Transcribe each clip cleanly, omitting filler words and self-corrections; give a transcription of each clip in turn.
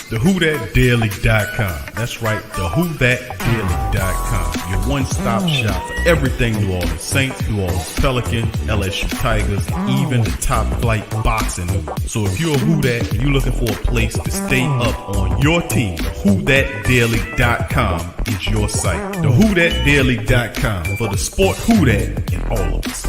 TheWhoThatDaily.com. That's right, TheWhoThatDaily.com. Your one-stop shop for everything New Orleans Saints, New Orleans Pelicans, LSU Tigers, even the top-flight boxing news. So if you're a Who That and you're looking for a place to stay up on your team, TheWhoThatDaily.com is your site. TheWhoThatDaily.com for the sport Who That in all of us.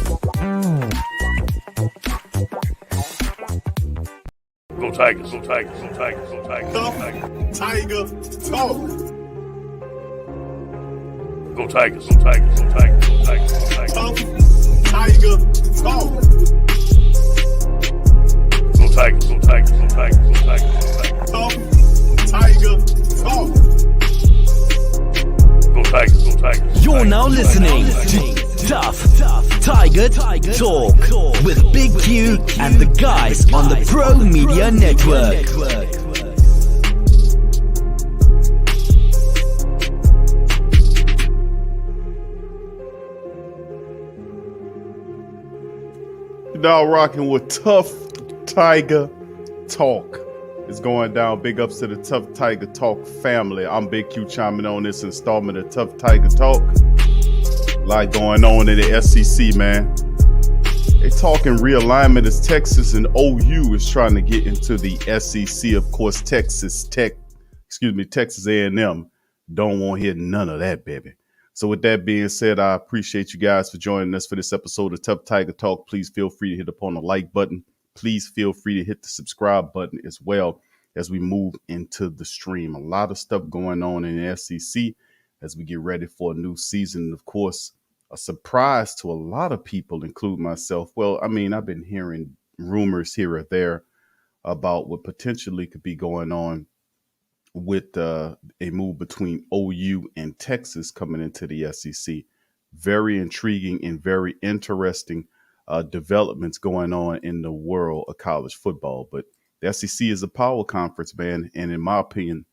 Go Tigers, go Tigers, go Tigers, go Tigers, go Tigers. Tiger Talk. Go Tigers, go Tigers, go Tigers, go Tigers, go Tigers. Tiger Talk. Go Tigers, go Tigers, go Tigers, go Tigers, go Tigers. Tiger Talk. Go Tigers, go Tigers. You're now listening to Tough Tiger Talk with Big Q and the guys on the Pro Media Network. Now rocking with Tough Tiger Talk. It's going down. Big ups to the Tough Tiger Talk family. I'm Big Q chiming on this installment of Tough Tiger Talk. A lot going on in the SEC, man. They talking realignment as Texas and OU is trying to get into the SEC. Of course, Texas A&M don't want to hear none of that, baby. So with that being said, I appreciate you guys for joining us for this episode of Tough Tiger Talk. Please feel free to hit upon the like button. Please feel free to hit the subscribe button as well as we move into the stream. A lot of stuff going on in the SEC as we get ready for a new season. And of course, a surprise to a lot of people, including myself. Well, I mean, I've been hearing rumors here or there about what potentially could be going on with a move between OU and Texas coming into the SEC. Very intriguing and very interesting developments going on in the world of college football. But the SEC is a power conference, man, and in my opinion,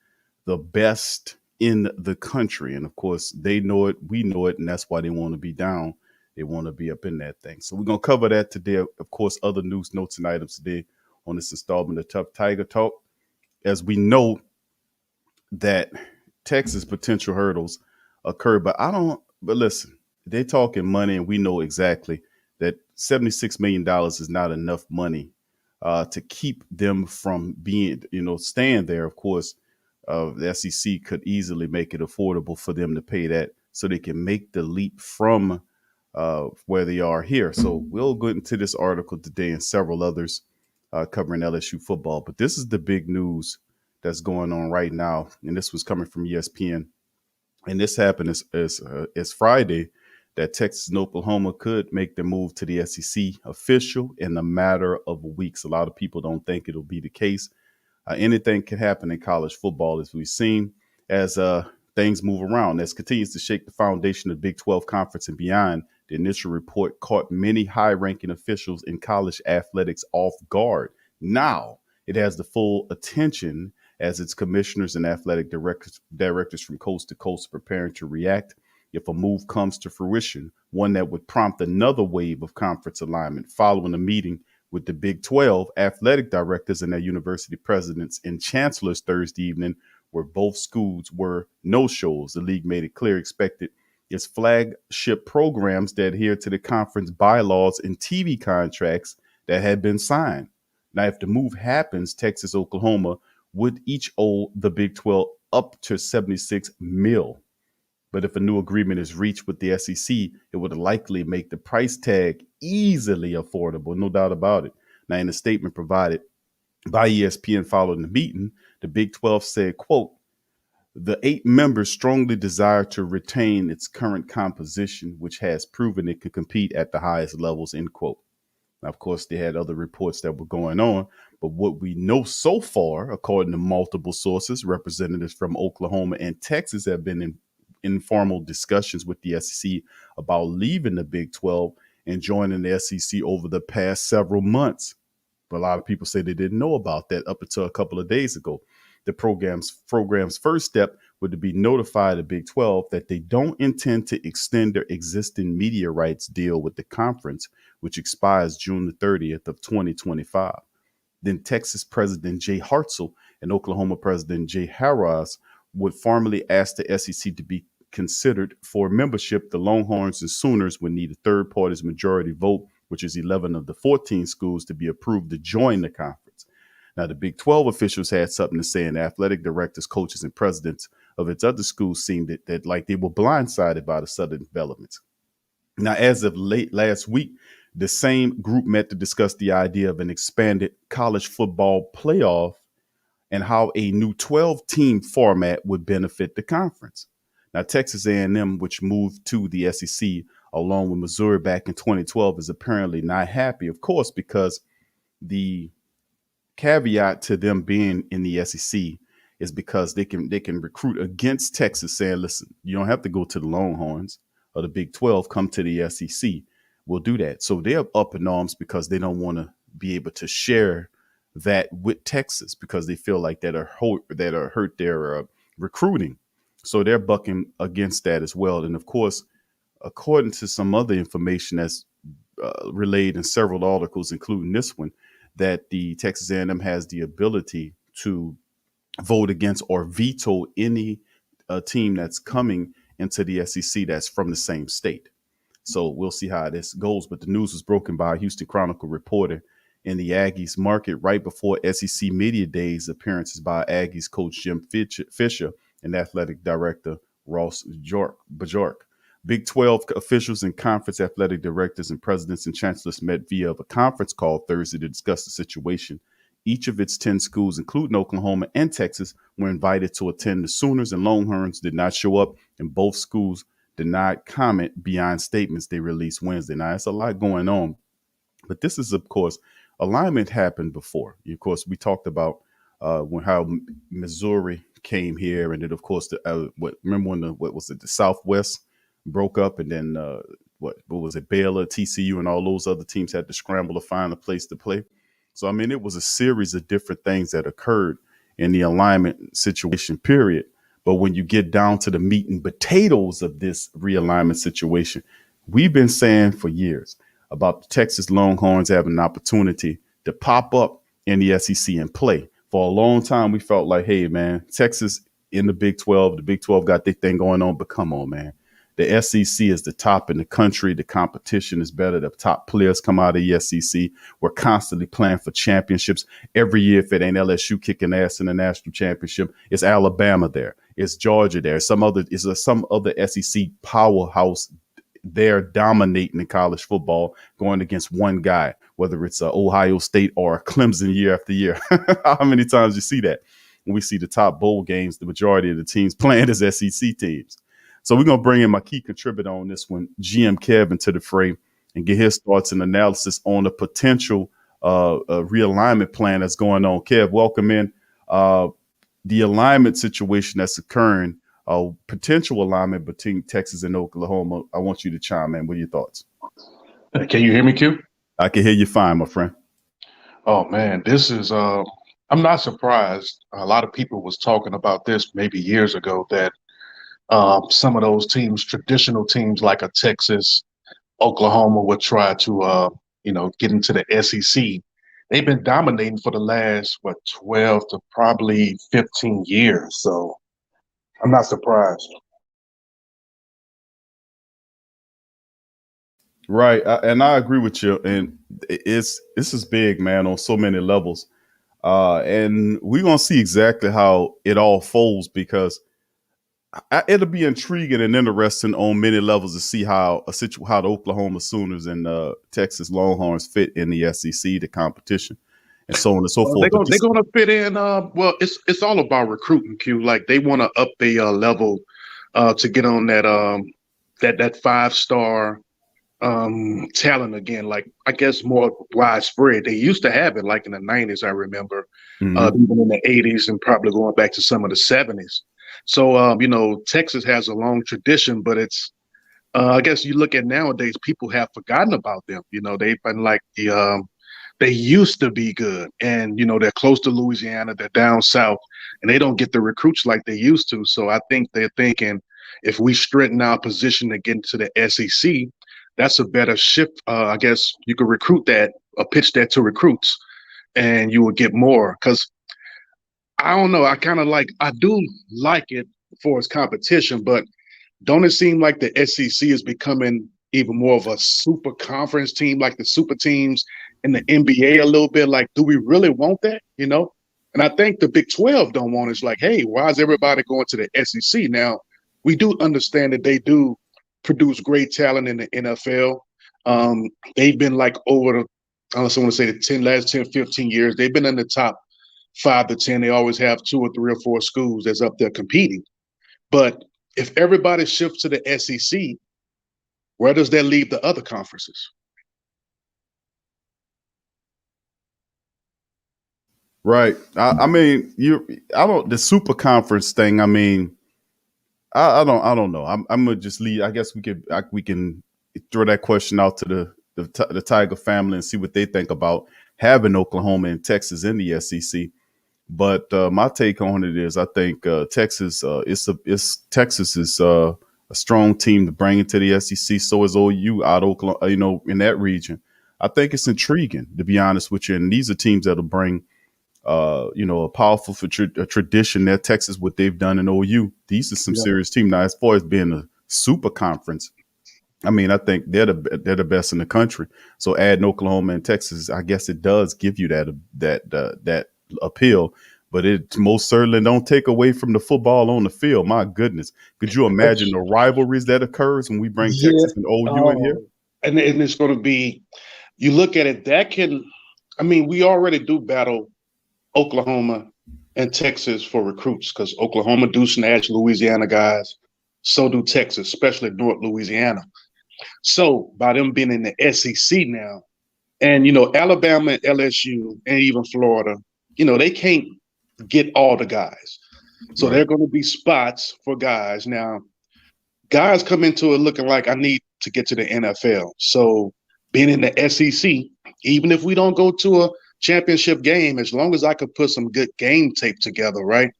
the best in the country. And of course, they know it, we know it, and that's why they want to be down. They want to be up in that thing. So we're going to cover that today. Of course, other news, notes, and items today on this installment of Tough Tiger Talk. As we know that Texas potential hurdles occur, but listen, they're talking money, and we know exactly that $76 million is not enough money to keep them from being, staying there. Of course, the SEC could easily make it affordable for them to pay that so they can make the leap from where they are here. So we'll go into this article today and several others covering LSU football. But this is the big news that's going on right now. And this was coming from ESPN. And this happened as Friday, that Texas and Oklahoma could make the move to the SEC official in a matter of weeks. A lot of people don't think it'll be the case. Anything can happen in college football, as we've seen, as things move around. As continues to shake the foundation of the Big 12 Conference and beyond, the initial report caught many high-ranking officials in college athletics off guard. Now it has the full attention as its commissioners and athletic directors from coast to coast are preparing to react if a move comes to fruition, one that would prompt another wave of conference alignment. Following a meeting with the Big 12 athletic directors and their university presidents and chancellors Thursday evening, where both schools were no-shows. The league made it clear expected its flagship programs that adhere to the conference bylaws and TV contracts that had been signed. Now, if the move happens, Texas, Oklahoma would each owe the Big 12 up to $76 million. But if a new agreement is reached with the SEC, it would likely make the price tag easily affordable, no doubt about it. Now, in a statement provided by ESPN following the meeting, the Big 12 said, quote, "The 8 members strongly desire to retain its current composition, which has proven it can compete at the highest levels," end quote. Now, of course, they had other reports that were going on, but what we know so far, according to multiple sources, representatives from Oklahoma and Texas have been in informal discussions with the SEC about leaving the Big 12 and joining the SEC over the past several months. But a lot of people say they didn't know about that up until a couple of days ago. The program's first step would be notify the Big 12 that they don't intend to extend their existing media rights deal with the conference, which expires June the 30th of 2025. then Texas President Jay Hartzell and Oklahoma President Jay Harroz would formally ask the SEC to be considered for membership. The Longhorns and Sooners would need a third party's majority vote, which is 11 of the 14 schools, to be approved to join the conference. Now, the Big 12 officials had something to say, and athletic directors, coaches, and presidents of its other schools seemed that like they were blindsided by the sudden developments. Now, as of late last week, the same group met to discuss the idea of an expanded college football playoff and how a new 12-team format would benefit the conference. Now, Texas A&M, which moved to the SEC along with Missouri back in 2012, is apparently not happy, of course, because the caveat to them being in the SEC is because they can recruit against Texas, saying, listen, you don't have to go to the Longhorns or the Big 12, come to the SEC. We'll do that. So they're up in arms because they don't want to be able to share that with Texas because they feel like that hurt their recruiting. So they're bucking against that as well. And of course, according to some other information that's relayed in several articles, including this one, that the Texas A&M has the ability to vote against or veto any team that's coming into the SEC that's from the same state. So we'll see how this goes. But the news was broken by a Houston Chronicle reporter in the Aggies market right before SEC Media Days appearances by Aggies coach Jim Fisher and athletic director Ross Bajork. Big 12 officials and conference athletic directors and presidents and chancellors met via a conference call Thursday to discuss the situation. Each of its 10 schools, including Oklahoma and Texas, were invited to attend. The Sooners and Longhorns did not show up, and both schools did not comment beyond statements they released Wednesday. Now, it's a lot going on, but this is, of course, alignment happened before. Of course, we talked about how Missouri came here, and then, of course, remember when the Southwest broke up, and then what was it, Baylor, TCU, and all those other teams had to scramble to find a place to play. So, I mean, it was a series of different things that occurred in the alignment situation, period. But when you get down to the meat and potatoes of this realignment situation, we've been saying for years about the Texas Longhorns having an opportunity to pop up in the SEC and play. For a long time, we felt like, hey, man, Texas in the Big 12, the Big 12 got their thing going on, but come on, man. The SEC is the top in the country. The competition is better. The top players come out of the SEC. We're constantly playing for championships. Every year, if it ain't LSU kicking ass in the national championship, it's Alabama there. It's Georgia there. Some other SEC powerhouse there dominating in college football, going against one guy, whether it's Ohio State or Clemson year after year. How many times you see that? When we see the top bowl games, the majority of the teams playing as SEC teams. So we're going to bring in my key contributor on this one, GM Kev, into the fray and get his thoughts and analysis on the potential realignment plan that's going on. Kev, welcome in. The alignment situation that's occurring, potential alignment between Texas and Oklahoma. I want you to chime in. What are your thoughts? Can you hear me, Q? I can hear you fine, my friend. Oh, man, this is I'm not surprised. A lot of people was talking about this maybe years ago that some of those teams, traditional teams like a Texas, Oklahoma, would try to, get into the SEC. They've been dominating for the last, 12 to probably 15 years. So I'm not surprised. Right. And I agree with you. And this is big, man, on so many levels. And we're going to see exactly how it all folds, because it'll be intriguing and interesting on many levels to see how the Oklahoma Sooners and Texas Longhorns fit in the SEC, the competition, and so on and so forth. They're going to fit in. It's all about recruiting, Q. Like, they want to up their level to get on that 5-star talent again. Like, I guess more widespread. They used to have it like in the 90s, I remember, even in the 80s, and probably going back to some of the 70s. So, Texas has a long tradition, but it's, I guess you look at nowadays, people have forgotten about them. They've been like they used to be good, and, they're close to Louisiana, they're down south, and they don't get the recruits like they used to. So I think they're thinking, if we straighten our position to get into the SEC, that's a better shift. I guess you could recruit that or pitch that to recruits. and you will get more. Because I don't know, I do like it for its competition, but don't it seem like the SEC is becoming even more of a super conference team, like the super teams in the NBA a little bit? Like, do we really want that? And I think the Big 12 don't want it. It's like, hey, why is everybody going to the SEC? Now, we do understand that they do produce great talent in the NFL. They've been like over the, I also want to say the last 10, 15 years, they've been in the top 5 to 10. They always have 2 or 3 or 4 schools that's up there competing. But if everybody shifts to the SEC, where does that leave the other conferences? Right. I mean, the super conference thing. I mean, I don't know. I'm gonna just leave. I guess we can throw that question out to the Tiger family and see what they think about having Oklahoma and Texas in the SEC. But my take on it is, I think Texas Texas is a strong team to bring into the SEC. So is OU out of Oklahoma, in that region. I think it's intriguing, to be honest with you. And these are teams that'll bring, a powerful tradition there. Texas, what they've done in OU. These are some serious teams. Now, as far as being a super conference, I mean, I think they're the best in the country. So adding Oklahoma and Texas, I guess it does give you that appeal, but it most certainly don't take away from the football on the field. My goodness, could you imagine the rivalries that occurs when we bring Texas and OU in here? And it's going to be, you look at it, we already do battle Oklahoma and Texas for recruits, because Oklahoma do snatch Louisiana guys. So do Texas, especially North Louisiana. So by them being in the SEC now, and, Alabama and LSU and even Florida, they can't get all the guys. So there are going to be spots for guys. Now, guys come into it looking like, I need to get to the NFL. So being in the SEC, even if we don't go to a championship game, as long as I could put some good game tape together, right?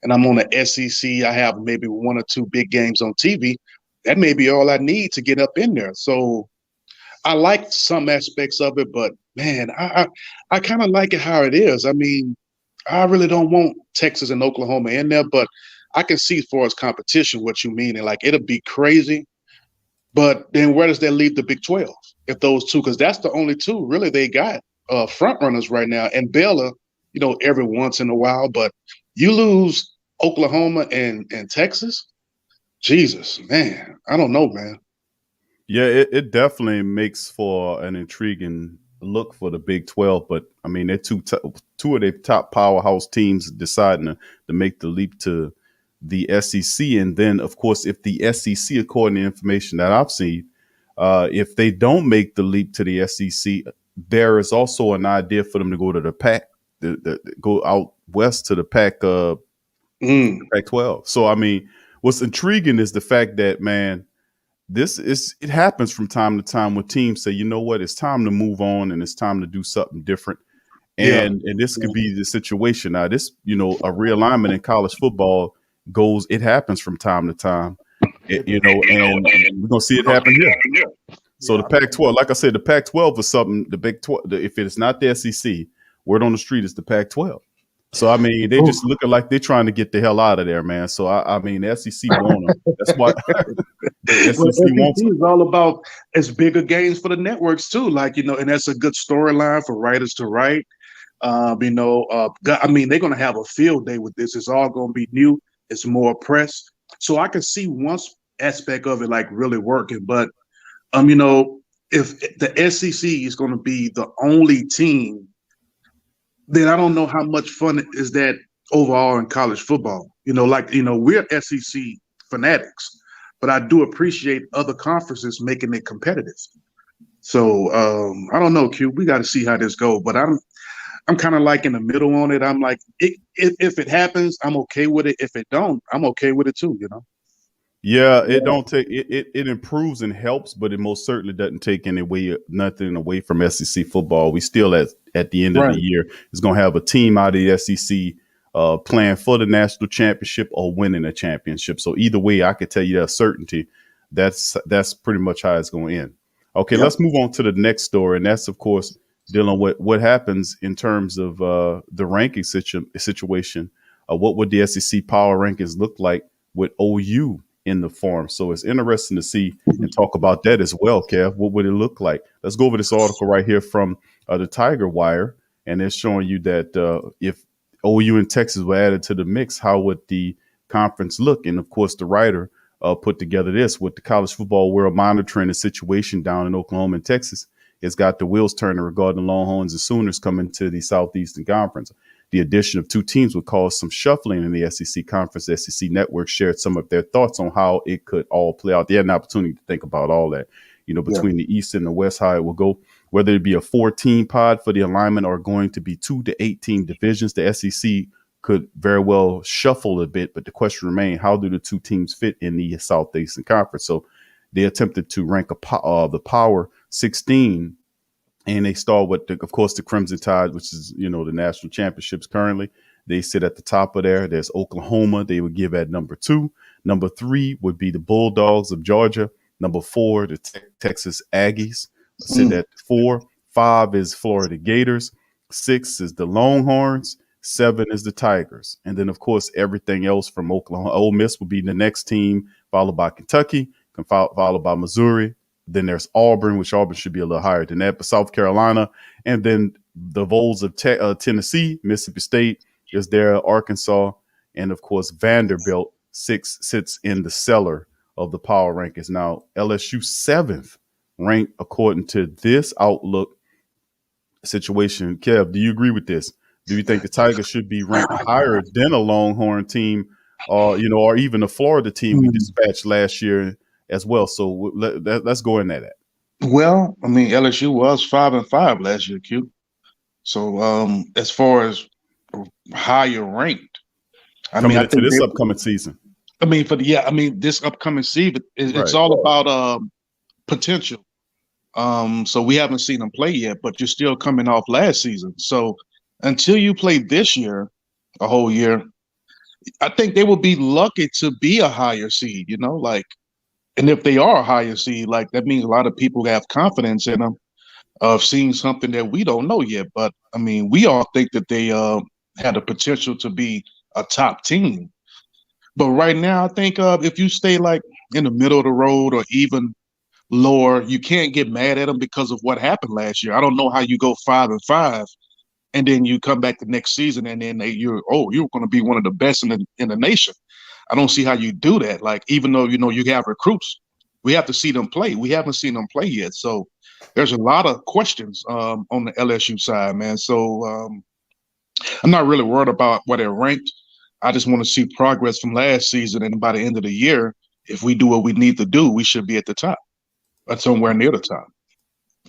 And I'm on the SEC, I have maybe 1 or 2 big games on TV. That may be all I need to get up in there. So I like some aspects of it, but man, I kind of like it how it is. I mean, I really don't want Texas and Oklahoma in there, but I can see as far as competition what you mean. And like, it'll be crazy. But then where does that leave the Big 12? If those two, because that's the only 2 really they got front runners right now. And Baylor, every once in a while, but you lose Oklahoma and Texas, Jesus, man, I don't know, man. Yeah, it definitely makes for an intriguing look for the Big 12. But I mean, they're two of their top powerhouse teams deciding to make the leap to the SEC. And then, of course, if the SEC, according to information that I've seen, if they don't make the leap to the SEC, there is also an idea for them to go to the Pac, go out west to the Pac-12. So, I mean, what's intriguing is the fact that, man, it happens from time to time when teams say, you know what, it's time to move on and it's time to do something different. And this could be the situation. Now, this, a realignment in college football it happens from time to time, and we're going to see it happen here. So the Pac-12, like I said, the Pac-12 is something, the Big 12, if it's not the SEC, word on the street is the Pac-12. So, I mean, they just looking like they're trying to get the hell out of there, man. So, I mean, the SEC want them. That's why the SEC wants them. It's all about, it's bigger games for the networks, too. Like, and that's a good storyline for writers to write. I mean, they're going to have a field day with this. It's all going to be new. It's more press. So I can see one aspect of it, like, really working. But, if the SEC is going to be the only team, then I don't know how much fun is that overall in college football. We're SEC fanatics, but I do appreciate other conferences making it competitive. So I don't know, Q. We got to see how this goes. But I'm kind of like in the middle on it. I'm like, if it happens, I'm okay with it. If it don't, I'm okay with it too. Yeah, it don't take it improves and helps, but it most certainly doesn't take nothing away from SEC football. We still at the end of the year is going to have a team out of the SEC playing for the national championship or winning a championship. So either way, I could tell you that certainty. That's pretty much how it's going to end. Okay, let's move on to the next story, and that's of course dealing with what happens in terms of the ranking situation. What would the SEC power rankings look like with OU in the form? So it's interesting to see and talk about that as well, Kev. What would it look like? Let's go over this article right here from the Tiger Wire, and it's showing you that if OU and Texas were added to the mix, how would the conference look? And of course, the writer put together this with the college football world monitoring the situation down in Oklahoma and Texas. It's got the wheels turning regarding the Longhorns and Sooners coming to the Southeastern Conference. The addition of two teams would cause some shuffling in the SEC conference. The SEC network shared some of their thoughts on how it could all play out. They had an opportunity to think about all that, between the East and the West, how it will go, whether it be a 14 pod for the alignment or going to be 2 to 18 divisions. The SEC could very well shuffle a bit, but the question remains, how do the two teams fit in the Southeastern Conference? So they attempted to rank the Power 16, and they start with, of course, the Crimson Tide, which is, the national championships currently. They sit at the top of there. There's Oklahoma. They would give at number 2. Number 3 would be the Bulldogs of Georgia. Number 4, the Texas Aggies sit at 4. 5 is Florida Gators. 6 is the Longhorns. 7 is the Tigers. And then, of course, everything else from Oklahoma. Ole Miss would be the next team, followed by Kentucky, followed by Missouri. Then there's Auburn, which Auburn should be a little higher than that, but South Carolina. And then the Vols of Tennessee, Mississippi State is there, Arkansas. And, of course, Vanderbilt sits in the cellar of the power rankings. Now, LSU 7th ranked according to this Outlook situation. Kev, do you agree with this? Do you think the Tigers should be ranked higher than a Longhorn team, or even a Florida team we dispatched last year as well? So let's go in that. Well, I mean, LSU was 5-5 last year, Q. So as far as higher ranked, I think this upcoming season. This upcoming season, it's all about potential. So we haven't seen them play yet, but you're still coming off last season. So until you play this year, a whole year, I think they will be lucky to be a higher seed, and if they are a higher seed, that means a lot of people have confidence in them of seeing something that we don't know yet. But I mean, we all think that they had the potential to be a top team. But right now, I think if you stay in the middle of the road or even lower, you can't get mad at them because of what happened last year. I don't know how you go 5-5 and then you come back the next season and then you're going to be one of the best in the nation. I don't see how you do that. Even though, you have recruits, we have to see them play. We haven't seen them play yet. So there's a lot of questions on the LSU side, man. So I'm not really worried about where they're ranked. I just want to see progress from last season. And by the end of the year, if we do what we need to do, we should be at the top. But somewhere near the top.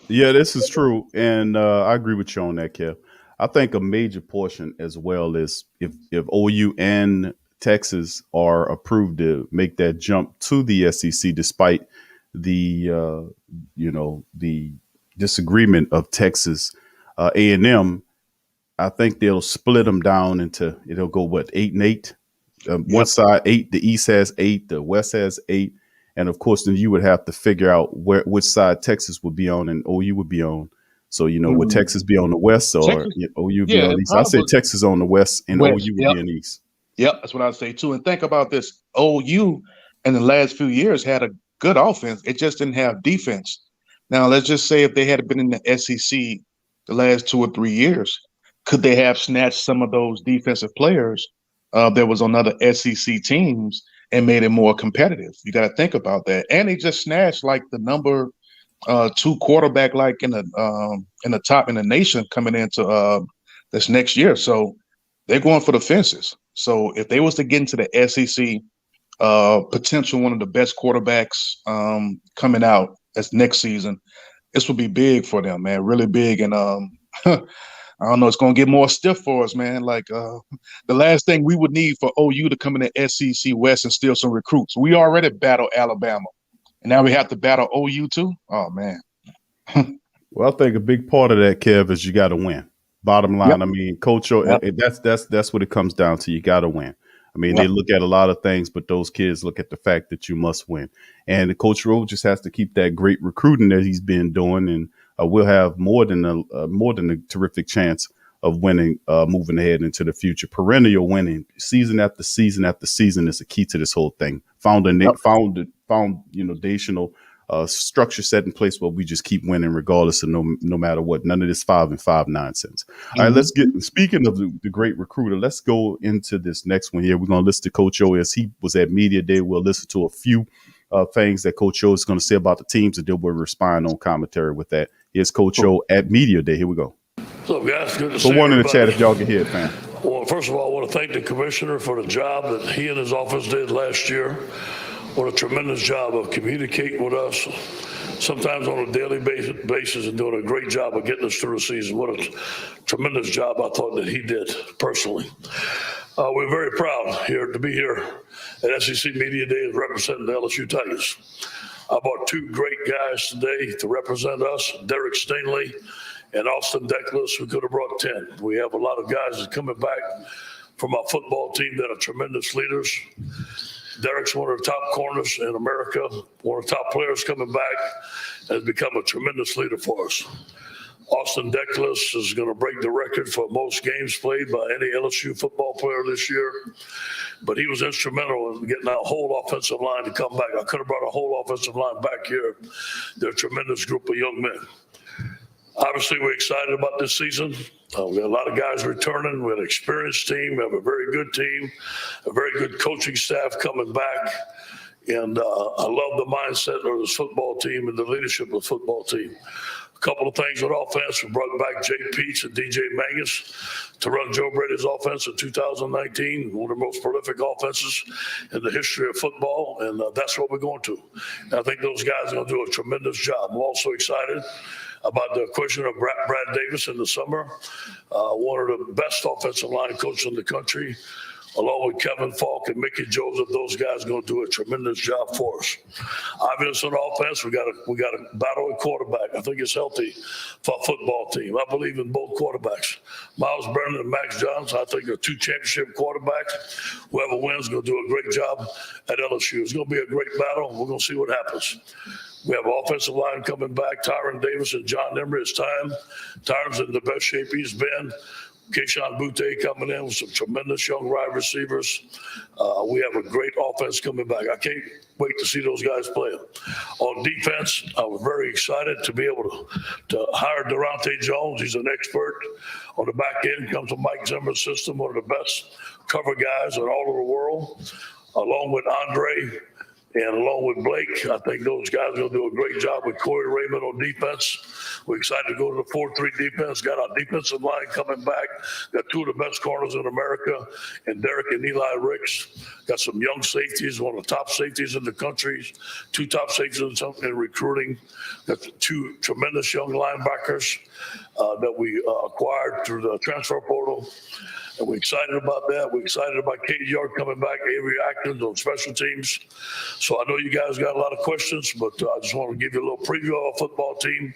Yeah, this is true. And I agree with you on that, Kev. I think a major portion as well is if OU and Texas are approved to make that jump to the SEC, despite the the disagreement of Texas A&M. I think they'll split them down into, it'll go 8 and 8. One side 8, the East has 8, the West has 8, and of course then you would have to figure out which side Texas would be on and OU would be on. So, would Texas be on the West or OU be on the East? I say Texas on the West and OU would be on the East. Yep, that's what I'd say too. And think about this. OU in the last few years had a good offense. It just didn't have defense. Now, let's just say if they had been in the SEC the last 2 or 3 years, could they have snatched some of those defensive players that was on other SEC teams and made it more competitive? You got to think about that. And they just snatched the number 2 quarterback in the top in the nation coming into this next year. So they're going for the fences. So if they was to get into the SEC, potential one of the best quarterbacks coming out as next season, this will be big for them, man, really big. And I don't know, it's going to get more stiff for us, man. The last thing we would need for OU to come in the SEC West and steal some recruits. We already battled Alabama, and now we have to battle OU too? Oh, man. Well, I think a big part of that, Kev, is you got to win. Bottom line, I mean, Coach O, that's what it comes down to. You got to win. I mean, they look at a lot of things, but those kids look at the fact that you must win. And Coach O just has to keep that great recruiting that he's been doing. And we'll have more than a terrific chance of winning, moving ahead into the future. Perennial winning, season after season after season, is the key to this whole thing. Foundational structure set in place where we just keep winning regardless of no matter what. None of this 5 and 5 nonsense. All right, let's get, speaking of the great recruiter, let's go into this next one here. We're going to listen to Coach O as he was at Media Day. We'll listen to a few things that Coach O is going to say about the teams, and then we'll respond on commentary with that. Here's Coach O at Media Day. Here we go. So, guys, good to So see one in the everybody. chat if y'all can hear it, fam. Well, first of all, I want to thank the commissioner for the job that he and his office did last year. What a tremendous job of communicating with us, sometimes on a daily basis, and doing a great job of getting us through the season. What a tremendous job I thought that he did personally. We're very proud here to be here at SEC Media Day representing the LSU Tigers. I brought two great guys today to represent us, Derek Stingley and Austin Deckles. We could have brought 10. We have a lot of guys that are coming back from our football team that are tremendous leaders. Derek's one of the top corners in America, one of the top players coming back, has become a tremendous leader for us. Austin Deckles is going to break the record for most games played by any LSU football player this year. But he was instrumental in getting our whole offensive line to come back. I could have brought a whole offensive line back here. They're a tremendous group of young men. Obviously, we're excited about this season. We have a lot of guys returning. We have an experienced team. We have a very good team, a very good coaching staff coming back. And I love the mindset of this football team and the leadership of the football team. A couple of things with offense. We brought back Jay Peets and DJ Mangus to run Joe Brady's offense in 2019, one of the most prolific offenses in the history of football, and that's what we're going to. And I think those guys are going to do a tremendous job. I'm also excited about the acquisition of Brad Davis in the summer, one of the best offensive line coaches in the country, along with Kevin Falk and Mickey Joseph. Those guys are going to do a tremendous job for us. Obviously, on offense, we got to battle a quarterback. I think it's healthy for a football team. I believe in both quarterbacks. Miles Brennan and Max Johnson, I think, are two championship quarterbacks. Whoever wins is going to do a great job at LSU. It's going to be a great battle. We're going to see what happens. We have offensive line coming back. Tyron Davis and John Emery. It's time. Tyron's in the best shape he's been. Kayshon Boutte coming in with some tremendous young wide receivers. We have a great offense coming back. I can't wait to see those guys play. On defense, I was very excited to be able to hire Durante Jones. He's an expert on the back end. Comes from Mike Zimmer's system, one of the best cover guys in all of the world, along with Andre. And along with Blake, I think those guys are going to do a great job with Corey Raymond on defense. We're excited to go to the 4-3 defense. Got our defensive line coming back. Got two of the best corners in America, and Derek and Eli Ricks. Got some young safeties, one of the top safeties in the country, two top safeties in recruiting. Got two tremendous young linebackers that we acquired through the transfer portal. And we're excited about that. We're excited about Katie York coming back, Avery Atkins on special teams. So I know you guys got a lot of questions, but I just want to give you a little preview of our football team.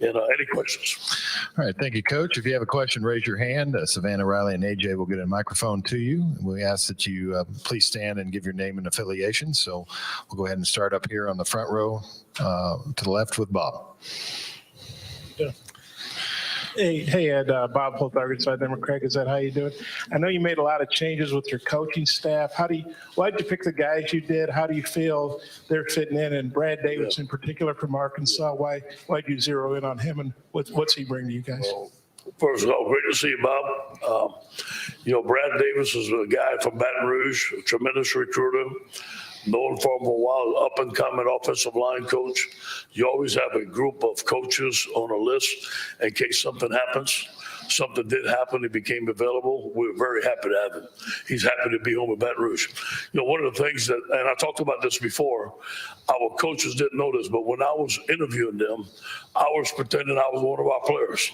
And any questions? All right. Thank you, Coach. If you have a question, raise your hand. Savannah, Riley, and AJ will get a microphone to you. We ask that you please stand and give your name and affiliation. So we'll go ahead and start up here on the front row to the left with Bob. Yeah. Hey, Ed, Bob Holt, Arkansas Democrat. Is that how you doing? I know you made a lot of changes with your coaching staff. Why did you pick the guys you did? How do you feel they're fitting in? And Brad Davis in particular from Arkansas, why'd you zero in on him, and what's he bring to you guys? Well, first of all, great to see you, Bob. Brad Davis is a guy from Baton Rouge, a tremendous recruiter. Known for him for a while, up-and-coming offensive line coach. You always have a group of coaches on a list in case something happens. Something did happen. He became available. We're very happy to have him. He's happy to be home in Baton Rouge. One of the things that, and I talked about this before, our coaches didn't know this, but when I was interviewing them, I was pretending I was one of our players.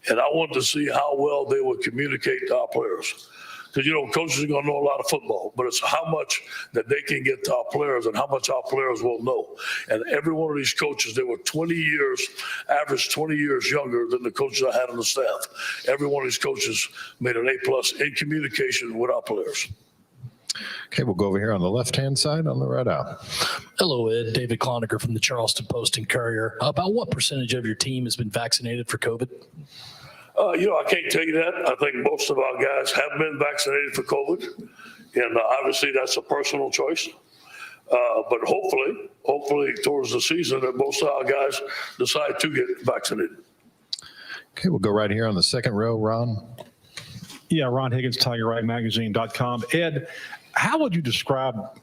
And I wanted to see how well they would communicate to our players. Because, coaches are going to know a lot of football, but it's how much that they can get to our players and how much our players will know. And every one of these coaches, they were 20 years, average 20 years younger than the coaches I had on the staff. Every one of these coaches made an A+ in communication with our players. Okay, we'll go over here on the left-hand side on the right aisle. Hello, Ed. David Cloninger from the Charleston Post and Courier. About what percentage of your team has been vaccinated for COVID? I can't tell you that. I think most of our guys have been vaccinated for COVID, and obviously that's a personal choice. But hopefully towards the season that most of our guys decide to get vaccinated. Okay, we'll go right here on the second row, Ron. Yeah, Ron Higgins, TigerRightMagazine.com. Ed, how would you describe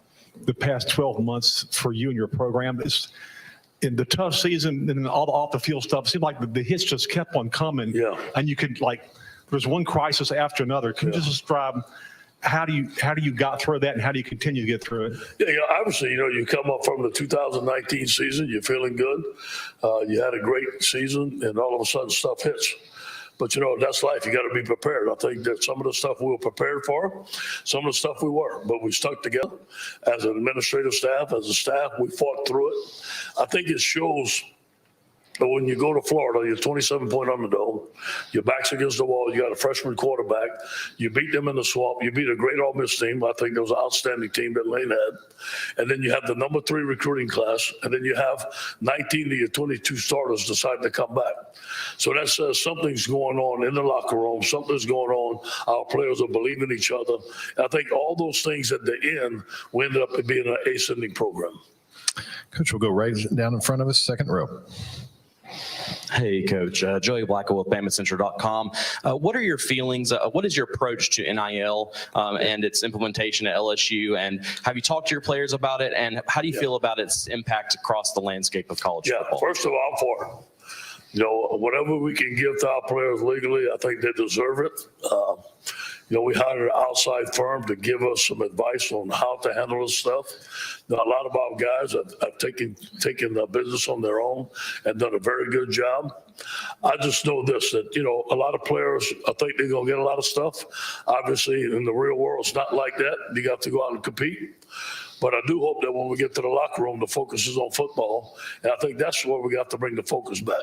the past 12 months for you and your program? In the tough season and all the off the field stuff, it seemed like the hits just kept on coming. Yeah. And you could there's one crisis after another. Can you just describe how do you got through that and how do you continue to get through it? Yeah, obviously, you come up from the 2019 season, you're feeling good. You had a great season, and all of a sudden stuff hits. But, that's life. You got to be prepared. I think that some of the stuff we were prepared for, some of the stuff we weren't. But we stuck together as an administrative staff, as a staff. We fought through it. I think it shows that when you go to Florida, you're 27-point underdog. Your back's against the wall. You got a freshman quarterback. You beat them in the swamp. You beat a great Ole Miss team. I think that was an outstanding team that Lane had. And then you have the number 3 recruiting class. And then you have 19 of your 22 starters decide to come back. So that says something's going on in the locker room. Something's going on. Our players are believing each other. And I think all those things at the end, we ended up being an ascending program. Coach, we'll go right down in front of us, second row. Hey, Coach. Joey Blackwell with BamaCentral.com. What are your feelings? What is your approach to NIL and its implementation at LSU? And have you talked to your players about it? And how do you feel about its impact across the landscape of college football? First of all, I'm for it. Whatever we can give to our players legally, I think they deserve it. We hired an outside firm to give us some advice on how to handle this stuff. Now, a lot of our guys have taken the business on their own and done a very good job. I just know this, that, a lot of players, I think they're going to get a lot of stuff. Obviously, in the real world, it's not like that. You got to go out and compete. But I do hope that when we get to the locker room, the focus is on football. And I think that's where we got to bring the focus back.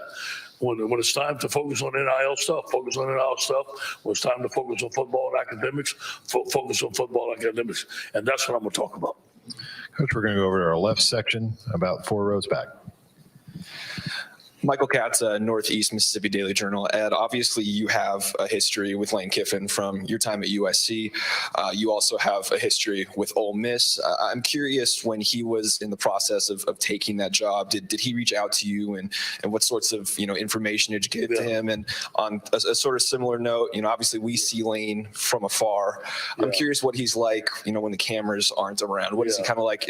When it's time to focus on NIL stuff, focus on NIL stuff. When it's time to focus on football and academics, focus on football and academics. And that's what I'm going to talk about. Coach, we're going to go over to our left section, about 4 rows back. Michael Katz, Northeast Mississippi Daily Journal. Ed, obviously you have a history with Lane Kiffin from your time at USC. You also have a history with Ole Miss. I'm curious, when he was in the process of taking that job, did he reach out to you, and what sorts of information did you give to him? And on a sort of similar note, obviously we see Lane from afar. I'm curious what he's like, when the cameras aren't around. What is he kind of like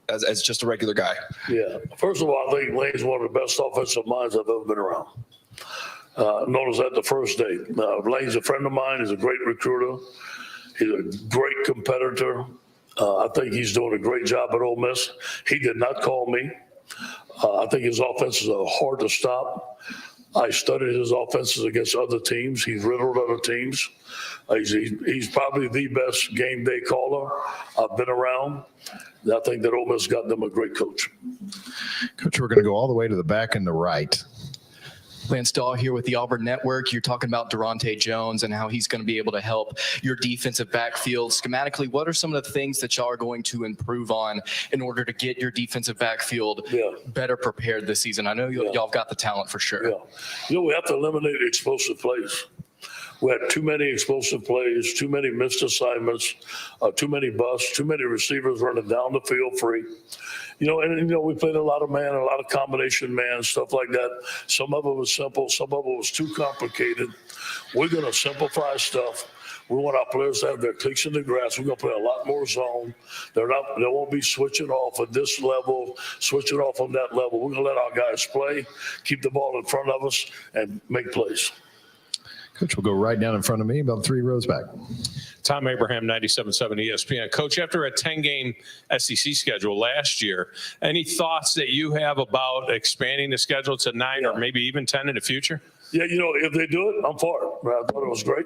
as just a regular guy? Yeah. First of all, I think Lane's one of the best offensive minds I've ever been around. Notice that the first day. Lane's a friend of mine. He's a great recruiter. He's a great competitor. I think he's doing a great job at Ole Miss. He did not call me. I think his offenses are hard to stop. I studied his offenses against other teams. He's riddled other teams. He's probably the best game day caller I've been around. And I think that Ole Miss got them a great coach. Coach, we're going to go all the way to the back and the right. Lance Dahl here with the Auburn Network. You're talking about Durante Jones and how he's going to be able to help your defensive backfield. Schematically, what are some of the things that y'all are going to improve on in order to get your defensive backfield better prepared this season? I know y'all got the talent for sure. Yeah. We have to eliminate explosive plays. We had too many explosive plays, too many missed assignments, too many busts, too many receivers running down the field free. We played a lot of man, a lot of combination man, stuff like that. Some of it was simple. Some of it was too complicated. We're going to simplify stuff. We want our players to have their cleats in the grass. We're going to play a lot more zone. They won't be switching off at this level, switching off on that level. We're going to let our guys play, keep the ball in front of us, and make plays. Coach, we'll go right down in front of me, about 3 rows back. Tom Abraham, 97.7 ESPN. Coach, after a 10-game SEC schedule last year, any thoughts that you have about expanding the schedule to 9 or maybe even 10 in the future? Yeah, if they do it, I'm for it. I thought it was great.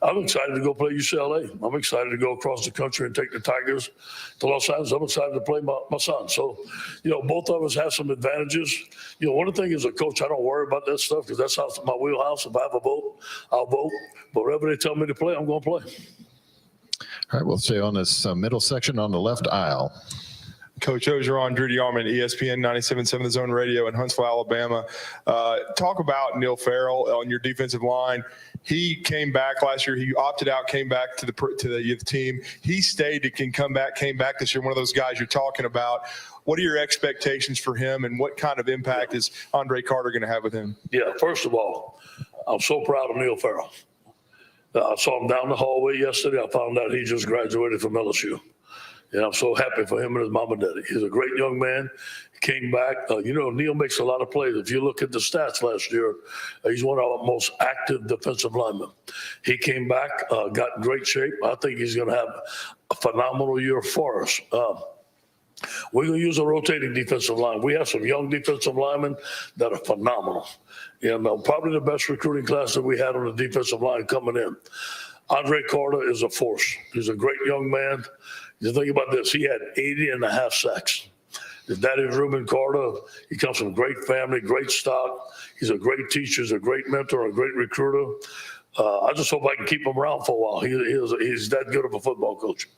I'm excited to go play UCLA. I'm excited to go across the country and take the Tigers to Los Angeles. I'm excited to play my son. So, both of us have some advantages. One thing as a coach, I don't worry about that stuff because that's out my wheelhouse. If I have a vote, I'll vote. But whatever they tell me to play, I'm going to play. All right, we'll stay on this middle section on the left aisle. Coach Orgeron, Drew DeArmond, ESPN 97.7 The Zone Radio in Huntsville, Alabama. Talk about Neil Farrell on your defensive line. He came back last year. He opted out, came back to the team. He stayed and came back this year. One of those guys you're talking about. What are your expectations for him, and what kind of impact is Andre Carter going to have with him? Yeah, first of all, I'm so proud of Neil Farrell. I saw him down the hallway yesterday. I found out he just graduated from LSU. And I'm so happy for him and his mom and daddy. He's a great young man. He came back. Neil makes a lot of plays. If you look at the stats last year, he's one of our most active defensive linemen. He came back, got in great shape. I think he's going to have a phenomenal year for us. We're going to use a rotating defensive line. We have some young defensive linemen that are phenomenal. And probably the best recruiting class that we had on the defensive line coming in. Andre Carter is a force. He's a great young man. You think about this, he had 80.5 sacks. His daddy is Reuben Carter. He comes from great family, great stock. He's a great teacher, he's a great mentor, a great recruiter. I just hope I can keep him around for a while. He's that good of a football coach.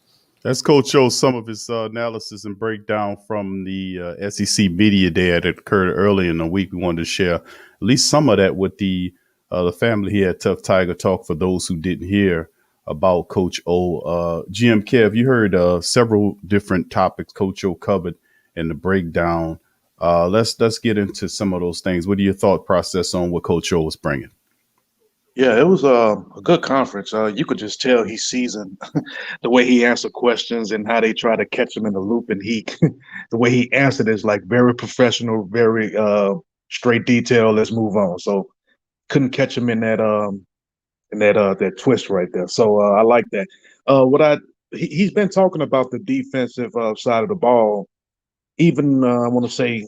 As Coach shows some of his analysis and breakdown from the SEC Media Day that occurred early in the week, we wanted to share at least some of that with the family here at Tough Tiger Talk for those who didn't hear about Coach O. GM Kev, you heard several different topics Coach O covered in the breakdown. Let's get into some of those things. What are your thought process on what Coach O was bringing? Yeah, it was a good conference. You could just tell he's seasoned. The way he answered questions and how they try to catch him in the loop, and the way he answered is like very professional, very straight detail. Let's move on. So couldn't catch him in that twist right there. So I like that. He's been talking about the defensive side of the ball. Even I want to say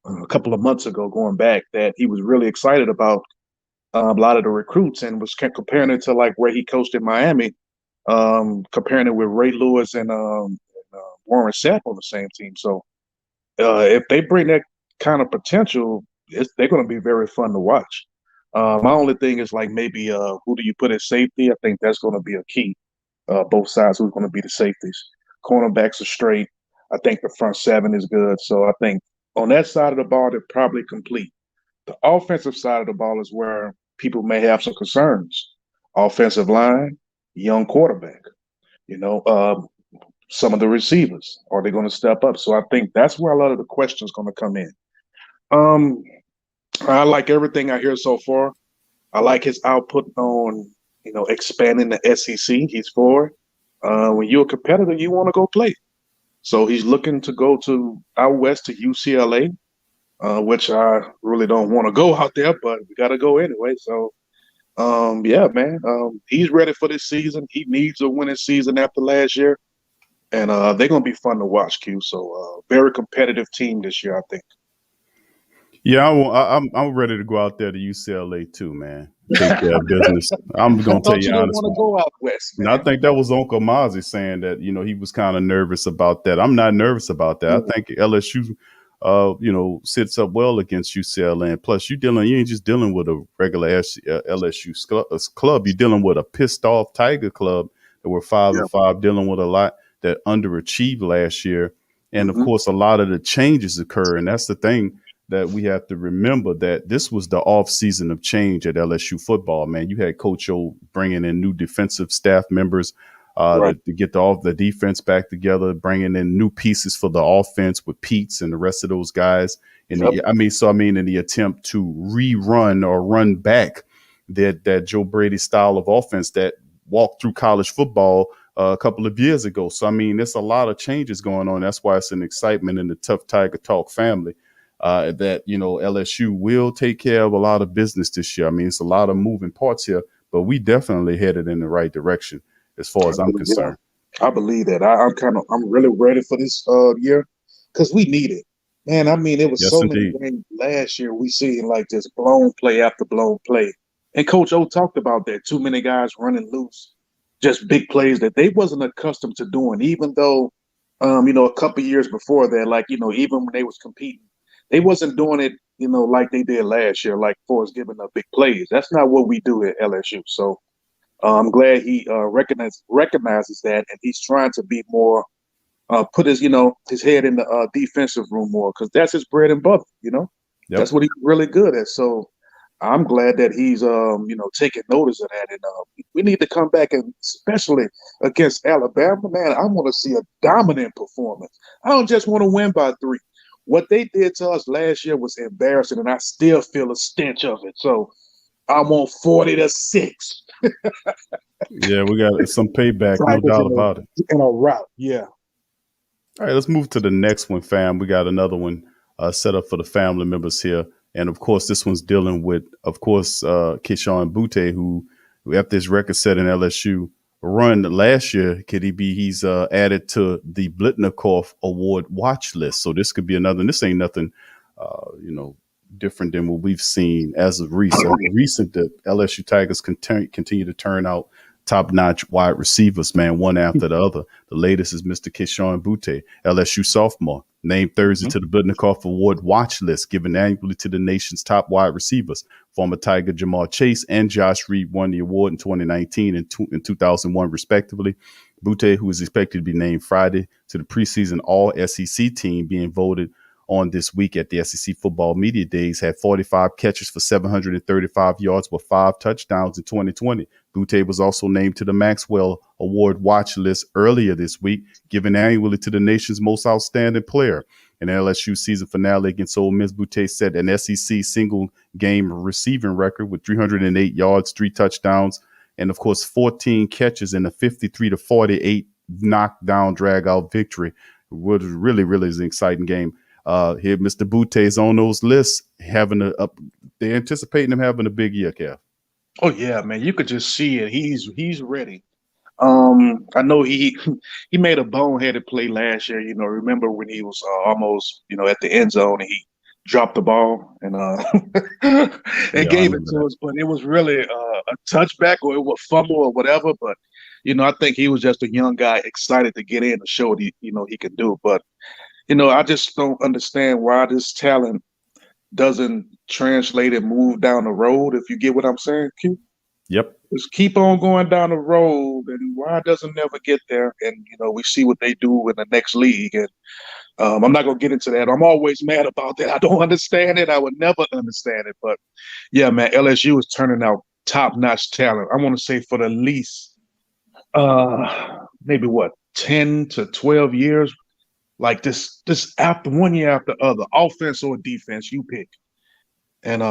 a couple of months ago, going back, that he was really excited about a lot of the recruits and was comparing it to like where he coached in Miami, comparing it with Ray Lewis and Warren Sapp on the same team. So if they bring that kind of potential, they're going to be very fun to watch. My only thing is like maybe who do you put at safety? I think that's going to be a key. Both sides, who's going to be the safeties. Cornerbacks are straight. I think the front seven is good. So I think on that side of the ball, they're probably complete. The offensive side of the ball is where people may have some concerns. Offensive line, young quarterback, some of the receivers, are they going to step up? So I think that's where a lot of the questions going to come in. I like everything I hear so far. I like his output on, expanding the SEC. He's for it. When you're a competitor, you want to go play. So he's looking to go out west to UCLA. Which I really don't want to go out there, but we got to go anyway. So, yeah, man, he's ready for this season. He needs a winning season after last year, and they're going to be fun to watch, Q. So, very competitive team this year, I think. Yeah, I'm ready to go out there to UCLA too, man. Take care of business. I'm going to tell you honestly. Want to go out west, man. And I think that was Uncle Mozzy saying that, he was kind of nervous about that. I'm not nervous about that. I think LSU sits up well against UCLA. And plus, you ain't just dealing with a regular LSU club. You're dealing with a pissed off Tiger club that were 5-5, dealing with a lot that underachieved last year. And of course, a lot of the changes occur. And that's the thing that we have to remember, that this was the off season of change at LSU football, man. You had Coach O bringing in new defensive staff members, to get the defense back together, bringing in new pieces for the offense with Peets and the rest of those guys. And in the attempt to rerun or run back that Joe Brady style of offense that walked through college football a couple of years ago. So, there's a lot of changes going on. That's why it's an excitement in the Tough Tiger Talk family, that, LSU will take care of a lot of business this year. It's a lot of moving parts here, but we definitely headed in the right direction as far as I'm concerned. I believe that. I'm really ready for this year because we need it. Man, it was many games last year we seen like just blown play after blown play. And Coach O talked about that. Too many guys running loose, just big plays that they wasn't accustomed to doing, even though, a couple years before that, even when they was competing, they wasn't doing it, like they did last year, like for us giving up big plays. That's not what we do at LSU. So, I'm glad he recognizes that, and he's trying to be more put his head in the defensive room more, because that's his bread and butter. That's what he's really good at. So I'm glad that he's taking notice of that, and we need to come back, and especially against Alabama, man. I want to see a dominant performance. I don't just want to win by 3. What they did to us last year was embarrassing, and I still feel a stench of it. So I want 40-6. Yeah, we got some payback, no doubt about it. In a route, yeah. All right, let's move to the next one, fam. We got another one set up for the family members here. And, of course, this one's dealing with, of course, Kayshon Boutte, who after his record-setting LSU run last year, he's added to the Biletnikoff Award watch list. So this could be another, and this ain't nothing, different than what we've seen as of recent. The LSU Tigers continue to turn out top-notch wide receivers, man, one after the other. The latest is Mr. Kayshon Boutte, LSU sophomore, named Thursday to the Biletnikoff Award watch list, given annually to the nation's top wide receivers. Former Tiger Jamal Chase and Josh Reed won the award in 2019 and 2001, respectively. Boutte, who is expected to be named Friday to the preseason All-SEC team, being voted on this week at the SEC Football Media Days, had 45 catches for 735 yards with 5 touchdowns in 2020. Boutte was also named to the Maxwell Award watch list earlier this week, given annually to the nation's most outstanding player. In LSU season finale against Ole Miss, Boutte set an SEC single-game receiving record with 308 yards, 3 touchdowns, and, of course, 14 catches in a 53-48 knockdown drag-out victory. It was really an exciting game. Here, Mr. Boutte is on those lists, they're anticipating him having a big year, Kev. Oh yeah, man, you could just see it. He's ready. I know he made a boneheaded play last year. Remember when he was almost at the end zone and he dropped the ball and gave it to us, but it was really a touchback or it was fumble or whatever. But I think he was just a young guy excited to get in and show what he can do. But I just don't understand why this talent doesn't translate and move down the road, if you get what I'm saying, Q. Yep. Just keep on going down the road, and why doesn't never get there? And, we see what they do in the next league. And I'm not going to get into that. I'm always mad about that. I don't understand it. I would never understand it. But, yeah, man, LSU is turning out top-notch talent. I want to say for the least maybe, 10 to 12 years. Like this after one year after other, offense or defense, you pick. And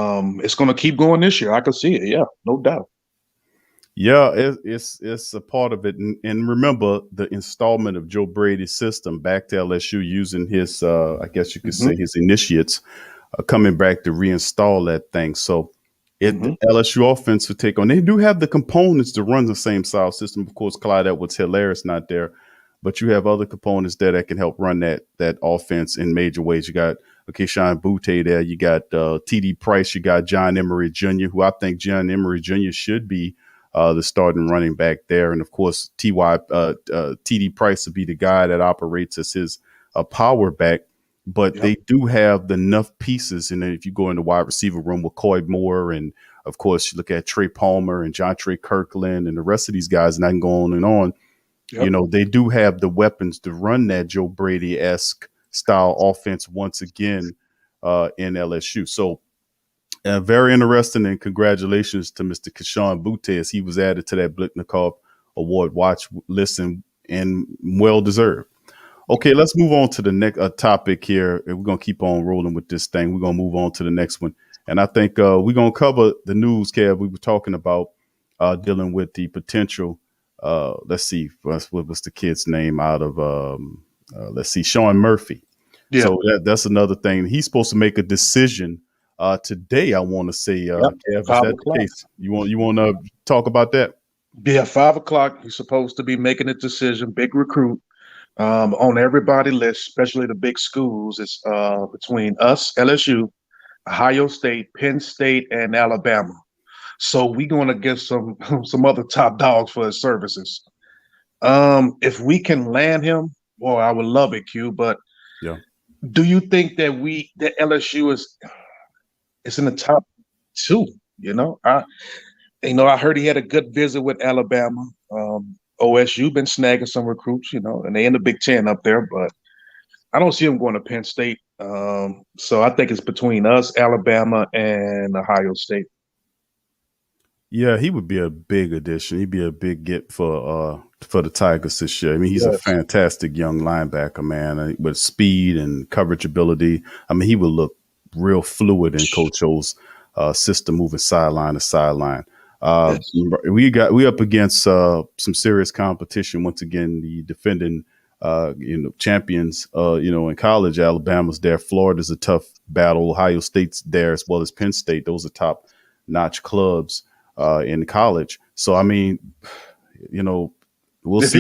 it's going to keep going this year. I can see it. Yeah, no doubt. Yeah, it's a part of it. And remember the installment of Joe Brady's system back to LSU using his, I guess you could say his initiates coming back to reinstall that thing. So the LSU offense will take on. They do have the components to run the same style system. Of course, Clyde Edwards-Helaire not there. But you have other components there that can help run that offense in major ways. You got Kayshon Boutte there. You got TD Price. You got John Emery Jr., who I think John Emery Jr. should be the starting running back there. And, of course, TD Price will be the guy that operates as his power back. But they do have enough pieces. And then if you go in the wide receiver room with Coy Moore and, of course, you look at Trey Palmer and John Trey Kirkland and the rest of these guys, and I can go on and on. Yep. They do have the weapons to run that Joe Brady-esque style offense once again in LSU. So very interesting, and congratulations to Mr. Kayshon Boutte as he was added to that Biletnikoff Award watch list and well-deserved. Okay, let's move on to the next topic here. We're going to keep on rolling with this thing. We're going to move on to the next one. And I think we're going to cover the news, Kev, we were talking about dealing with the potential let's see, what was the kid's name out of, let's see, Sean Murphy. Yeah. So that's another thing. He's supposed to make a decision today, I want to say, Kev, is that the case? You want to talk about that? Yeah, 5 o'clock. He's supposed to be making a decision, big recruit on everybody's list, especially the big schools. It's between us, LSU, Ohio State, Penn State, and Alabama. So we're going to get some other top dogs for his services. If we can land him, boy, I would love it, Q. But do you think that LSU is in the top 2? I heard he had a good visit with Alabama. OSU been snagging some recruits, and they in the Big Ten up there, but I don't see him going to Penn State. So I think it's between us, Alabama, and Ohio State. Yeah, he would be a big addition. He'd be a big get for the Tigers this year. I mean, he's a fantastic young linebacker, man, with speed and coverage ability. I mean, he would look real fluid in Coach O's system, moving sideline to sideline. We up against some serious competition once again. The defending champions, in college. Alabama's there, Florida's a tough battle. Ohio State's there as well as Penn State. Those are top notch clubs in college. So I mean, we'll see.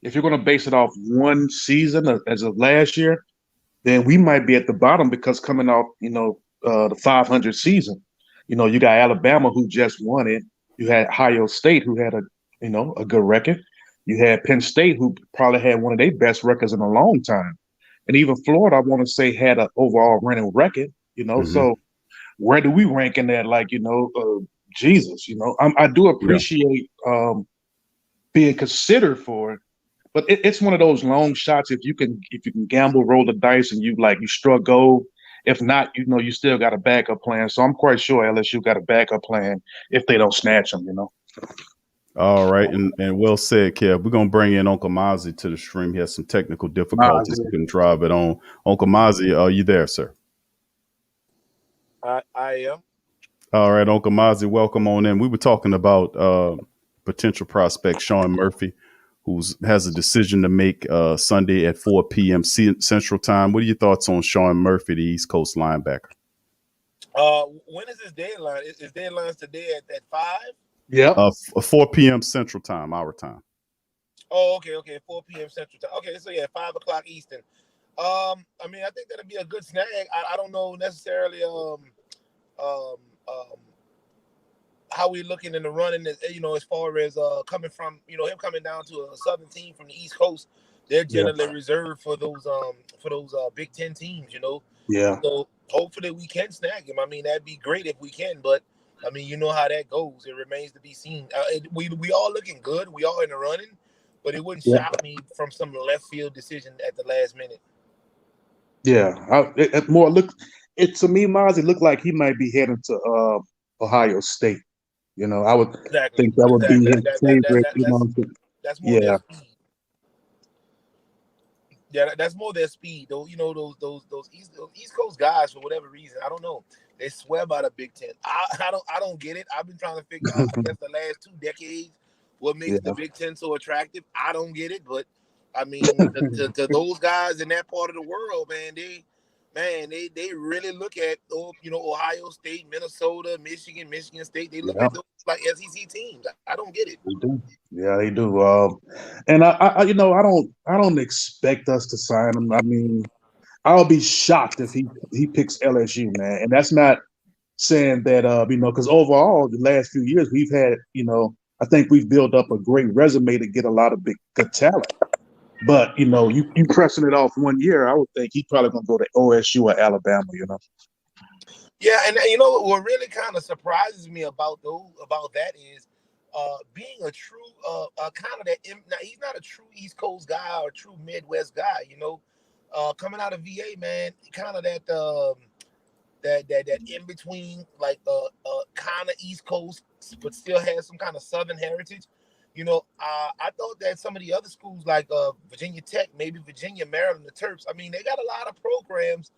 If you're going to base it off one season as of last year, then we might be at the bottom because coming off the 500 season. You got Alabama who just won it. You had Ohio State who had a good record. You had Penn State who probably had one of their best records in a long time. And even Florida, I want to say, had an overall winning record, So where do we rank in that? Jesus, I do appreciate being considered for it, but it's one of those long shots. If you can gamble, roll the dice, and you struck gold. If not, you still got a backup plan. So I'm quite sure LSU got a backup plan if they don't snatch them, All right, and well said, Kev. We're gonna bring in Uncle Mozzy to the stream. He has some technical difficulties. He can drive it on. Uncle Mozzy, are you there, sir? I am. All right, Uncle Mozzy, welcome on in. We were talking about potential prospect Sean Murphy, who has a decision to make Sunday at 4 p.m. Central Time. What are your thoughts on Sean Murphy, the East Coast linebacker? When is his deadline? His deadline's today at 5? Yeah. 4 p.m. Central Time, our time. Oh, okay, 4 p.m. Central Time. Okay, so 5 o'clock Eastern. I mean, I think that'd be a good snag. I don't know necessarily how we looking in the running, as far as coming from, him coming down to a Southern team from the East Coast. They're generally reserved for those Big Ten teams, Yeah. So hopefully we can snag him. I mean, that'd be great if we can, but I mean, you know how that goes. It remains to be seen. We all looking good. We all in the running, but it wouldn't shock me from some left field decision at the last minute. Yeah, to me, Mozzy looked like he might be heading to Ohio State. I would think that would be his favorite. That's more their speed. Yeah, that's more their speed. Those East Coast guys, for whatever reason, I don't know. They swear by the Big Ten. I don't get it. I've been trying to figure out, I guess, the last 2 decades what makes the Big Ten so attractive. I don't get it, but I mean, to those guys in that part of the world, man, they really look at Ohio State, Minnesota, Michigan State. They look at those like SEC teams. I don't get it. They do. Yeah, they do. And I don't expect us to sign him. I mean, I'll be shocked if he picks LSU, man. And that's not saying that because overall the last few years we've had, I think we've built up a great resume to get a lot of good talent. But you pressing it off 1 year, I would think he's probably gonna go to OSU or Alabama. Yeah, and what really kind of surprises me about that is being a true kind of that. Now, he's not a true East Coast guy or a true Midwest guy. Coming out of VA, man, kind of that in between, like kind of East Coast, but still has some kind of Southern heritage. I thought that some of the other schools like Virginia Tech, maybe Virginia, Maryland, the Terps, I mean, they got a lot of programs,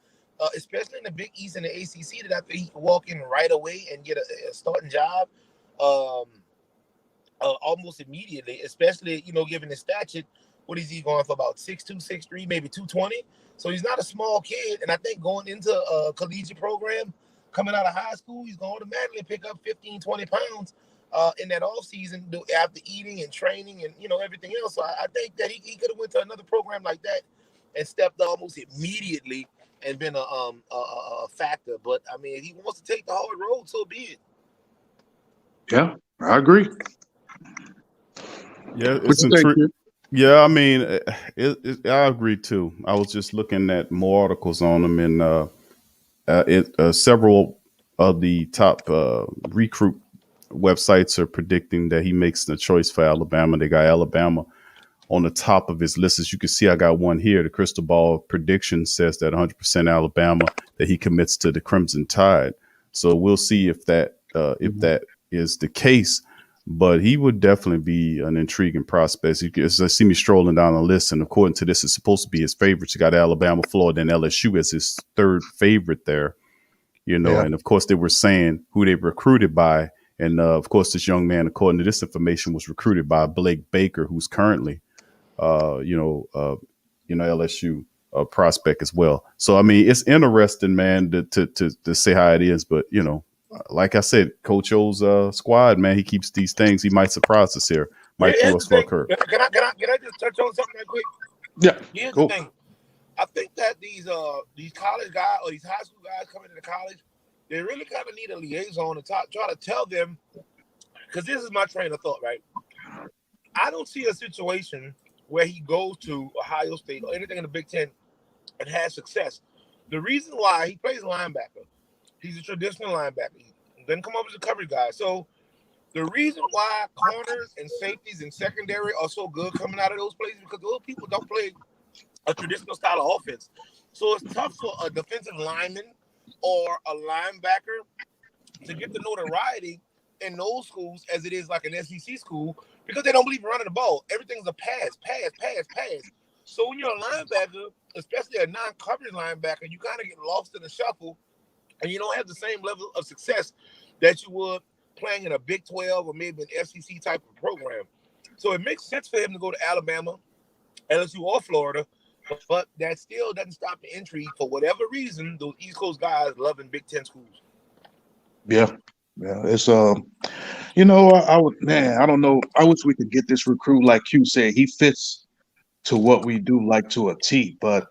especially in the Big East and the ACC, that I think he can walk in right away and get a starting job almost immediately, especially, given his stature. What is he going for, about 6'2", 6'3", maybe 220? So he's not a small kid, and I think going into a collegiate program, coming out of high school, he's going to automatically pick up 15, 20 pounds in that offseason after eating and training and, everything else. So I think that he could have went to another program like that and stepped almost immediately and been a factor. But, I mean, if he wants to take the hard road, so be it. Yeah, I agree. Yeah, it's intriguing. Yeah, I mean, I agree too. I was just looking at more articles on him, and several of the top recruit websites are predicting that he makes the choice for Alabama. They got Alabama on the top of his list. As you can see, I got one here. The crystal ball prediction says that 100% Alabama, that he commits to the Crimson Tide. So we'll see if that is the case. But he would definitely be an intriguing prospect. As I see me strolling down the list, and according to this, it's supposed to be his favorites. You got Alabama, Florida, and LSU as his third favorite there. And of course they were saying who they recruited by. And of course, this young man, according to this information, was recruited by Blake Baker, who's currently, LSU prospect as well. So, I mean, it's interesting, man, to say how it is. But, like I said, Coach O's squad, man, he keeps these things. He might surprise us here. Might throw us for a curve. Can I just touch on something right quick? Yeah. Here's Cool. the thing. I think that these college guys or these high school guys coming into college, they really kind of need a liaison to try to tell them, because this is my train of thought, right? I don't see a situation where he goes to Ohio State or anything in the Big Ten and has success. The reason why, he plays linebacker. He's a traditional linebacker. He doesn't come up as a coverage guy. So the reason why corners and safeties and secondary are so good coming out of those places, because those people don't play a traditional style of offense. So it's tough for a defensive lineman or a linebacker to get the notoriety in those schools as it is like an SEC school, because they don't believe in running the ball. Everything's a pass. So when you're a linebacker, especially a non-coverage linebacker, you kind of get lost in the shuffle, and you don't have the same level of success that you would playing in a Big 12 or maybe an SEC type of program. So it makes sense for him to go to Alabama, LSU, or Florida, but that still doesn't stop the intrigue. For whatever reason, those East Coast guys loving Big Ten schools. Yeah. It's I don't know. I wish we could get this recruit like Q said. He fits to what we do, like to a T. But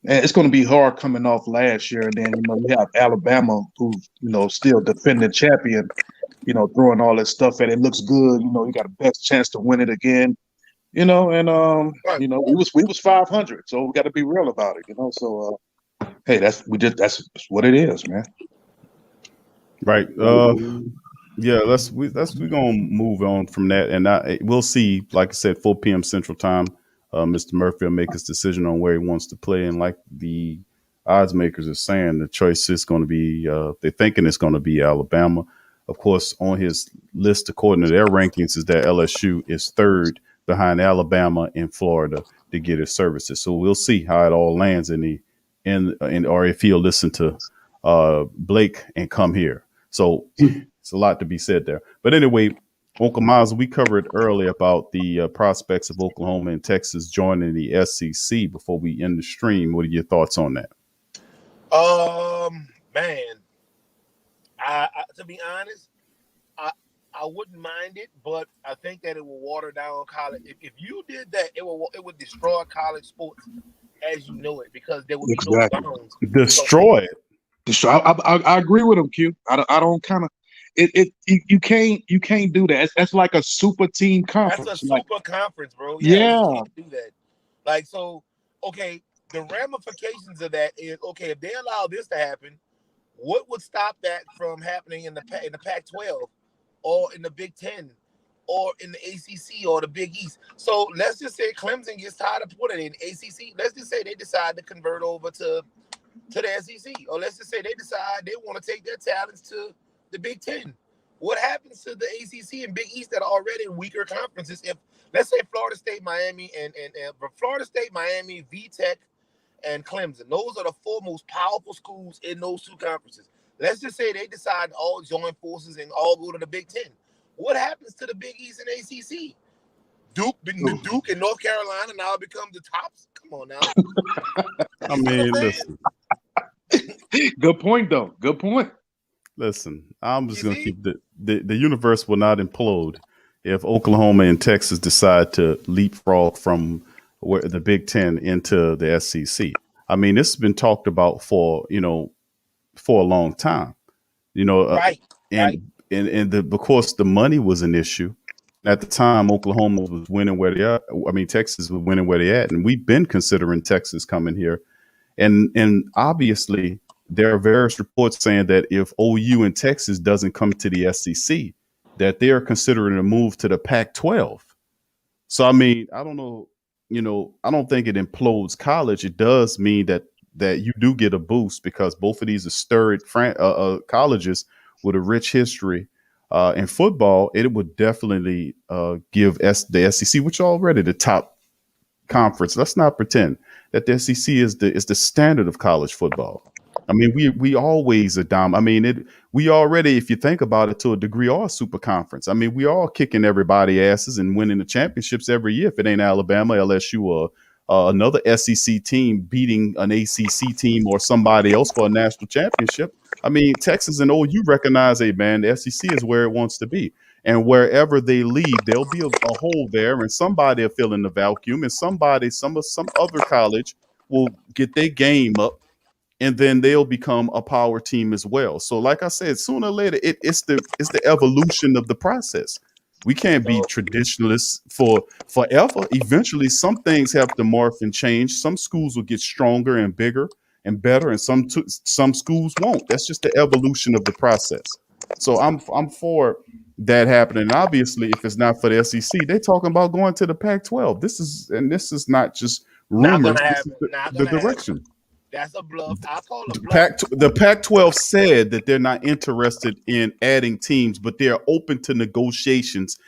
man, it's going to be hard coming off last year, and then we have Alabama, who still defending champion. Throwing all this stuff at it. Looks good. You got a best chance to win it again. We was 500, so we got to be real about it. So hey, that's what it is, man. Right. Yeah. We're gonna move on from that, and we'll see. Like I said, 4 p.m. Central Time. Mr. Murphy will make his decision on where he wants to play, and like the odds makers are saying, the choice is going to be. They're thinking it's going to be Alabama. Of course, on his list, according to their rankings, is that LSU is third behind Alabama and Florida to get his services. So we'll see how it all lands or if he'll listen to Blake and come here. So it's a lot to be said there. But anyway, Uncle Miles, we covered earlier about the prospects of Oklahoma and Texas joining the SEC. Before we end the stream, what are your thoughts on that? Man, I to be honest, I wouldn't mind it, but I think that it will water down college. If you did that, it would destroy college sports as you know it, because there would be no bounds. Destroy it. Destroy. I agree with him, Q. I don't kind of you can't do that. That's like a super team conference. That's a super conference, bro. Yeah. You can't do that. Like, so, okay, the ramifications of that is, okay, if they allow this to happen, what would stop that from happening in the Pac-12 or in the Big Ten or in the ACC or the Big East? So let's just say Clemson gets tired of putting it in ACC. Let's just say they decide to convert over to the SEC, or let's just say they decide they want to take their talents to the Big Ten. What happens to the ACC and Big East that are already weaker conferences? If let's say Florida State, Miami, and Florida State, Miami, VTech, and Clemson, those are the 4 most powerful schools in those 2 conferences. Let's just say they decide to all join forces and all go to the Big Ten. What happens to the Big East and ACC? Duke and North Carolina now become the tops? Come on now. I mean, listen. Good point, though. Good point. Listen, I'm just going to keep the universe will not implode if Oklahoma and Texas decide to leapfrog from the Big Ten into the SEC. I mean, this has been talked about for a long time, right. Of course, the money was an issue at the time. Oklahoma was winning where they are. I mean, Texas was winning where they at, and we've been considering Texas coming here, and obviously there are various reports saying that if OU and Texas doesn't come to the SEC, that they are considering a move to the Pac-12. So, I mean, I don't know, I don't think it implodes college. It does mean that you do get a boost because both of these are storied colleges with a rich history in football. It would definitely give the SEC, which are already the top conference. Let's not pretend that the SEC is the standard of college football. I mean, we always are down. I mean, we already, if you think about it, to a degree, are a super conference. I mean, we are kicking everybody asses and winning the championships every year. If it ain't Alabama, LSU, or another SEC team beating an ACC team or somebody else for a national championship. I mean, Texas and OU recognize, hey, man, the SEC is where it wants to be. And wherever they lead, there'll be a hole there, and somebody will fill in the vacuum, and some other college will get their game up, and then they'll become a power team as well. So, like I said, sooner or later, it's the evolution of the process. We can't be traditionalists for forever. Eventually, some things have to morph and change. Some schools will get stronger and bigger and better, and some schools won't. That's just the evolution of the process. So I'm for that happening. And obviously, if it's not for the SEC, they're talking about going to the Pac-12. This is not just rumors. This is the direction. That's a bluff. I call it a bluff. The Pac-12 said that they're not interested in adding teams, but they're open to negotiations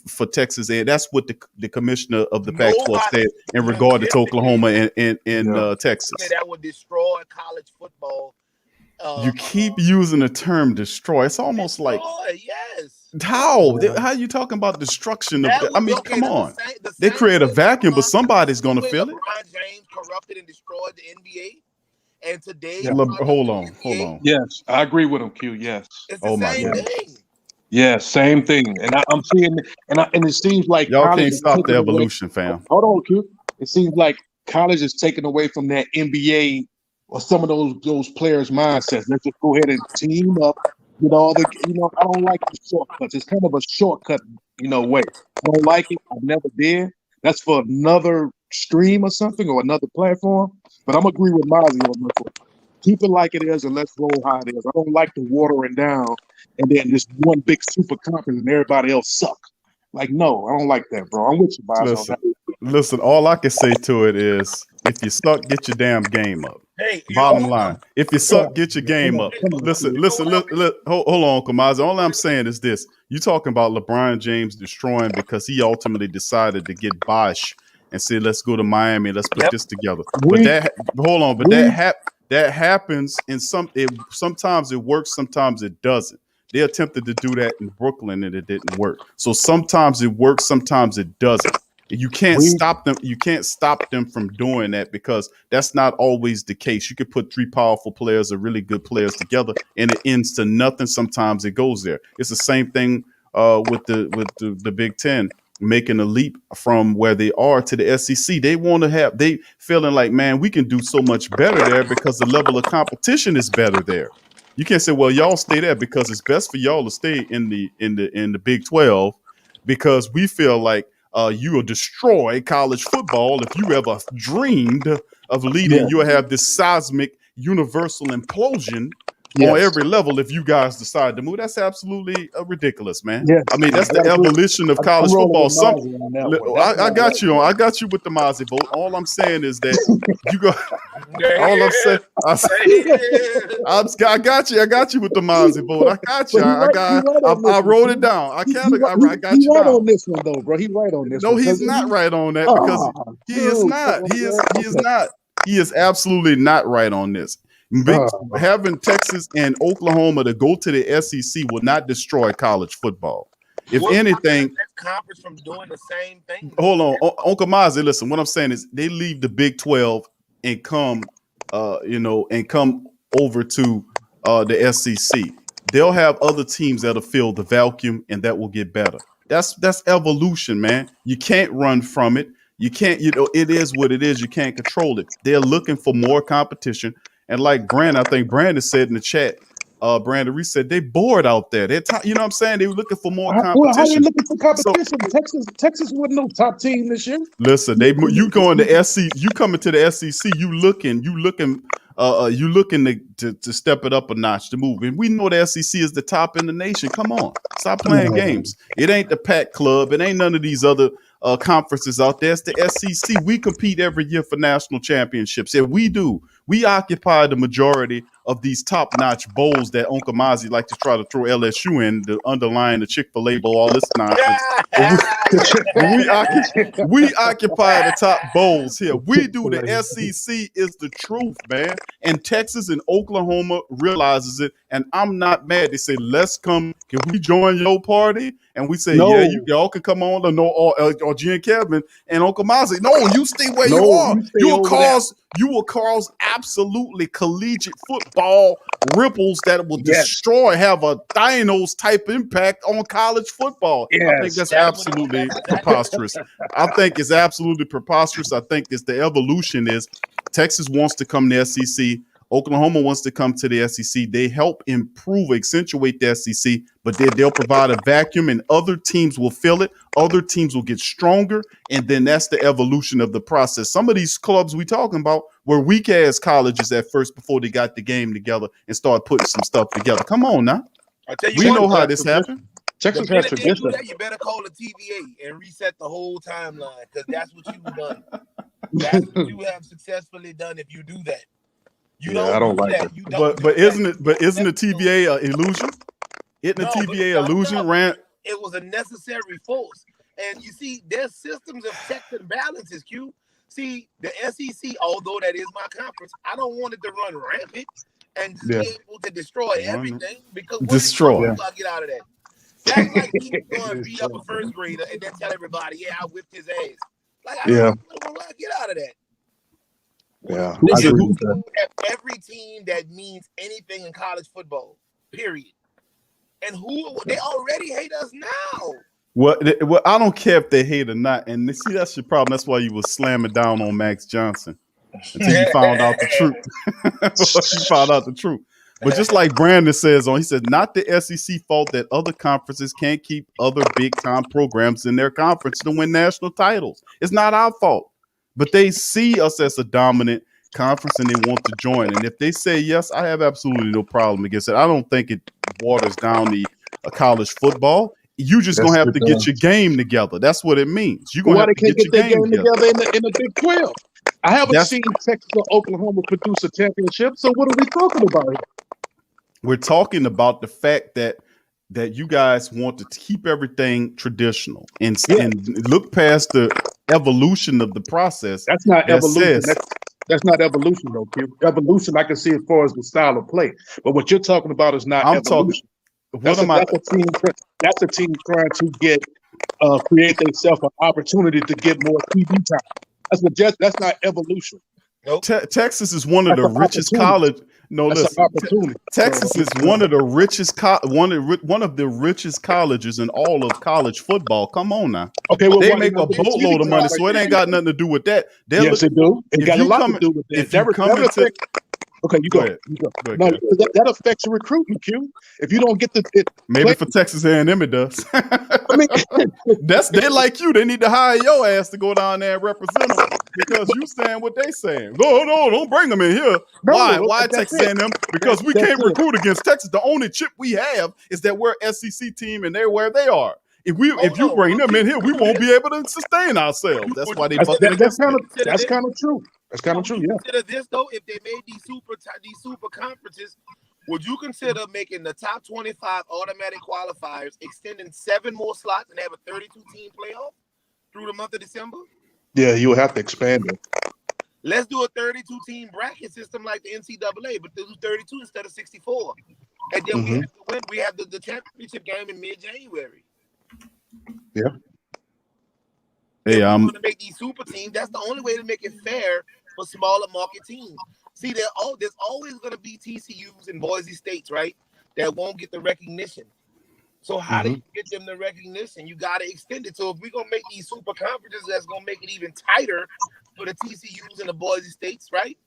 for Texas. And that's what the commissioner of the Pac-12 said in regard to Oklahoma and Texas. That would destroy college football. You keep using the term destroy. It's almost like, yes. How are you talking about destruction? I mean, come on. They create a vacuum, but somebody's going to fill it. LeBron James corrupted and destroyed the NBA. And today, hold on. Yes, I agree with him, Q. Yes. It's the same thing. Yeah, same thing. And I'm seeing, and it seems like y'all can't stop the evolution, fam. Hold on, Q. It seems like college is taken away from that NBA or some of those players' mindsets. Let's just go ahead and team up. I don't like the shortcuts. It's kind of a shortcut, way. I don't like it. I never did. That's for another stream or something or another platform. But I'm agree with Mozzy on this one. Keep it like it is and let's roll how it is. I don't like the watering down and then just one big super conference and everybody else suck. Like, no, I don't like that, bro. I'm with you, Mozzy. Listen, all I can say to it is if you suck, get your damn game up. Hey, bottom line. If you suck, get your game up. Listen, hold on, Kamazi. All I'm saying is this. You talking about LeBron James destroying because he ultimately decided to get Bosh and said, let's go to Miami, let's put this together. But that happens in sometimes it works, sometimes it doesn't. They attempted to do that in Brooklyn and it didn't work. So sometimes it works, sometimes it doesn't. You can't stop them. You can't stop them from doing that because that's not always the case. You could put three powerful players or really good players together and it ends to nothing. Sometimes it goes there. It's the same thing with the Big Ten making a leap from where they are to the SEC. They feeling like, man, we can do so much better there because the level of competition is better there. You can't say, well, y'all stay there because it's best for y'all to stay in the Big 12 because we feel like you will destroy college football. If you ever dreamed of leading, you'll have this seismic universal implosion on every level if you guys decide to move. That's absolutely ridiculous, man. Yes. I mean, that's the evolution of college football. I got you with the Mozzy vote. All I'm saying is that you go. All I'm saying, I got you with the Mozzy vote. I got you. I wrote it down. I got you down. Right on this one though, bro. He's right on this. No, he's not right on that because he is not. He is not. He is absolutely not right on this. Having Texas and Oklahoma to go to the SEC will not destroy college football. If anything, conference from doing the same thing. Hold on, Uncle Mozzy. Listen, what I'm saying is they leave the Big 12 and come, and come over to the SEC. They'll have other teams that'll fill the vacuum, and that will get better. That's evolution, man. You can't run from it. You can't. It is what it is. You can't control it. They're looking for more competition. And like I think Brandon said in the chat, Brandon Reese said they bored out there. You know what I'm saying? They were looking for more Well, how you competition. looking for competition? Texas wasn't no top team this year. Listen, you going to SC, you coming to the SEC, you looking to step it up a notch to move. And we know the SEC is the top in the nation. Come on, stop playing games. It ain't the Pac Club. It ain't none of these other conferences out there. It's the SEC. We compete every year for national championships. And we do. We occupy the majority of these top-notch bowls that Uncle Mozzy like to try to throw LSU in, the underlying the Chick-fil-A bowl, all this nonsense. we occupy the top bowls here. We do. The SEC is the truth, man. And Texas and Oklahoma realizes it. And I'm not mad. They say, let's come. Can we join your party? And we say, yeah, y'all can come on. Or GM Kev and Uncle Mozzy. No, you stay where you are. You will cause absolutely collegiate football ripples that will destroy, have a Thanos type impact on college football. Yes. I think that's absolutely preposterous. I think it's absolutely preposterous. I think it's the evolution is Texas wants to come to SEC. Oklahoma wants to come to the SEC. They help improve, accentuate the SEC, but they'll provide a vacuum and other teams will fill it. Other teams will get stronger. And then that's the evolution of the process. Some of these clubs we talking about were weak ass colleges at first before they got the game together and started putting some stuff together. Come on now. We know how this happened. Texas has tradition. You better call the TVA and reset the whole timeline because that's what you've done. That's what you have successfully done if you do that. I don't like it. But isn't the TVA an illusion? Isn't the TVA illusion? It was a necessary force. And you see, there's systems of checks and balances, Q. See, the SEC, although that is my conference, I don't want it to run rampant and be able to destroy everything because what do I get out of that? That's like me going beat up a first grader and then tell everybody, I whipped his ass. Like, I don't want to get out of that. Yeah, every team that means anything in college football, period. And they already hate us now. Well, I don't care if they hate or not. And see, that's your problem. That's why you was slamming down on Max Johnson until you found out the truth. You found out the truth. But just like Brandon says he said, not the SEC fault that other conferences can't keep other big time programs in their conference to win national titles. It's not our fault. But they see us as a dominant conference and they want to join. And if they say yes, I have absolutely no problem against it. I don't think it waters down the college football. You just gonna have to get your game together. That's what it means. You're gonna have to get your game together in the Big 12. I haven't seen Texas or Oklahoma produce a championship. So what are we talking about? We're talking about the fact that you guys want to keep everything traditional and look past the evolution of the process. That's not evolution. That's not evolution, though. Evolution, I can see as far as the style of play. But what you're talking about is not evolution. That's a team trying to create themselves an opportunity to get more TV time. That's not evolution. Nope. Texas is one of the richest college. No, listen. Texas is one of the richest one of the richest colleges in all of college football. Come on now. Okay, well, they make a boatload of money, so it ain't got nothing to do with that. Yes, it do. It got a lot to do with that. Okay, you go ahead. No, that affects your recruitment, Q. If you don't get maybe for Texas A&M it does. I mean, they like you. They need to hire your ass to go down there and represent them because you saying what they saying. No, don't bring them in here. Why Texas A&M? Because we can't recruit against Texas. The only chip we have is that we're an SEC team and they're where they are. If you bring them in here, we won't be able to sustain ourselves. That's why they. That's kind of true. That's kind of true. Yeah. Consider this though: if they made these super conferences, would you consider making the top 25 automatic qualifiers, extending 7 more slots, and have a 32-team playoff through the month of December? Yeah, you would have to expand it. Let's do a 32-team bracket system like the NCAA, but do 32 instead of 64, and then we have the championship game in mid-January. Yeah. Hey, I'm going to make these super teams. That's the only way to make it fair for smaller market teams. See, there's always going to be TCUs and Boise States, right? That won't get the recognition. So how do you get them the recognition? You got to extend it. So if we're going to make these super conferences, that's going to make it even tighter for the TCUs and the Boise States, right?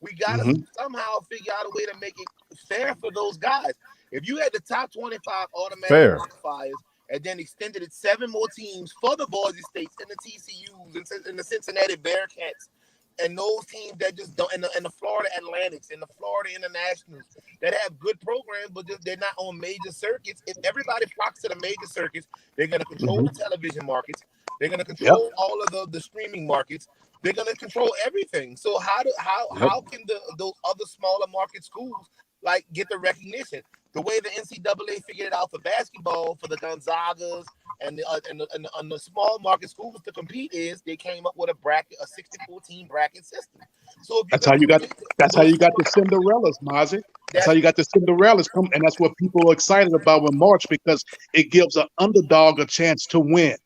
We got to somehow figure out a way to make it fair for those guys. If you had the top 25 automatic qualifiers and then extended it 7 more teams for the Boise States and the TCUs and the Cincinnati Bearcats and those teams that just don't, and the Florida Atlantics and the Florida Internationals that have good programs, but they're not on major circuits. If everybody flocks to the major circuits, they're going to control the television markets. They're going to control all of the streaming markets. They're going to control everything. So how can those other smaller market schools like get the recognition? The way the NCAA figured it out for basketball, for the Gonzagas and the small market schools to compete is they came up with a 64-team bracket system. So that's how you got the Cinderellas, Mozzy. That's how you got the Cinderellas come, and that's what people are excited about in March because it gives an underdog a chance to win.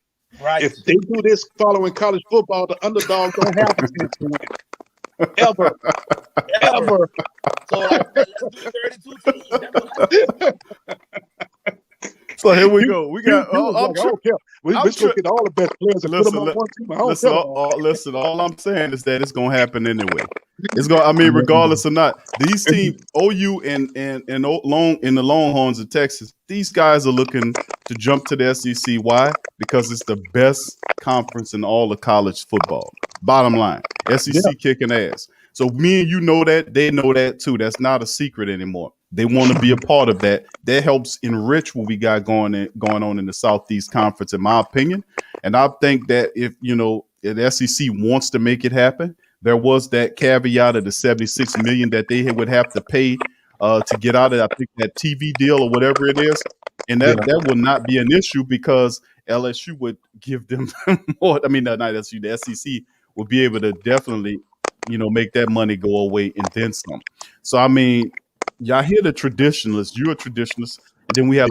Right. If they do this following college football, the underdog don't have a chance to win. Ever. So let's do 32 teams. So here we go. We got. I don't care. We're going to get all the best players and put them on one team. Listen, all I'm saying is that it's going to happen anyway. It's going. I mean, regardless or not, these teams, OU and the Longhorns in Texas, these guys are looking to jump to the SEC. Why? Because it's the best conference in all of college football. Bottom line, SEC kicking ass. So me and you know that, they know that too. That's not a secret anymore. They want to be a part of that. That helps enrich what we got going on in the Southeast Conference, in my opinion. And I think that if the SEC wants to make it happen, there was that caveat of the $76 million that they would have to pay to get out of, I think, that TV deal or whatever it is, and that will not be an issue because LSU would give them more. I mean, not LSU, the SEC will be able to definitely, make that money go away and then some. So I mean, y'all hear the traditionalists. You're a traditionalist, and then we have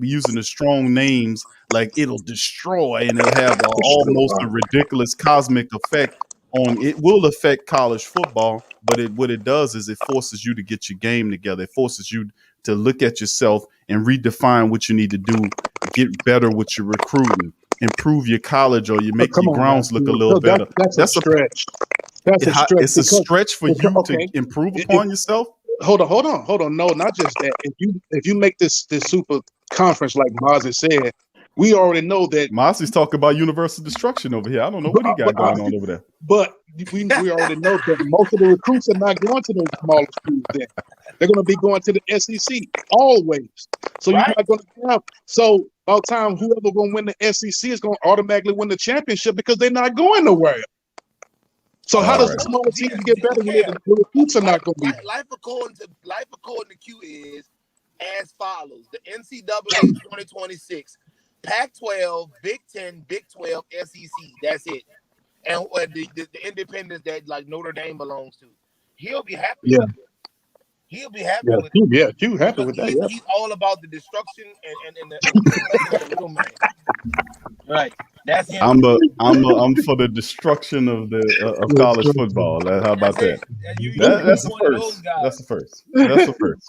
using the strong names like it'll destroy, and it'll have almost a ridiculous cosmic effect on. It will affect college football, but what it does is it forces you to get your game together. It forces you to look at yourself and redefine what you need to do to get better with your recruiting, improve your college, or you make your grounds look a little better. That's a stretch. It's a stretch for you to improve upon yourself. Hold on. No, not just that. If you make this super conference like Mozzy said, we already know that Mozzy's talking about universal destruction over here. I don't know what he got going on over there. But we already know that most of the recruits are not going to those smaller schools. Then they're going to be going to the SEC always. So you're not going to have. So by the time whoever going to win the SEC is going to automatically win the championship because they're not going nowhere. So how does the smaller teams get better when the recruits are not going to be? Life according to Q is as follows: the NCAA 2026, Pac-12, Big 10, Big 12, SEC. That's it. And the independents that like Notre Dame belongs to, he'll be happy. Yeah. He'll be happy with it. Yeah, Q happy with that. He's all about the destruction and the little man. Right. That's him. I'm for the destruction of of college football. How about that? That's the first. That's the first.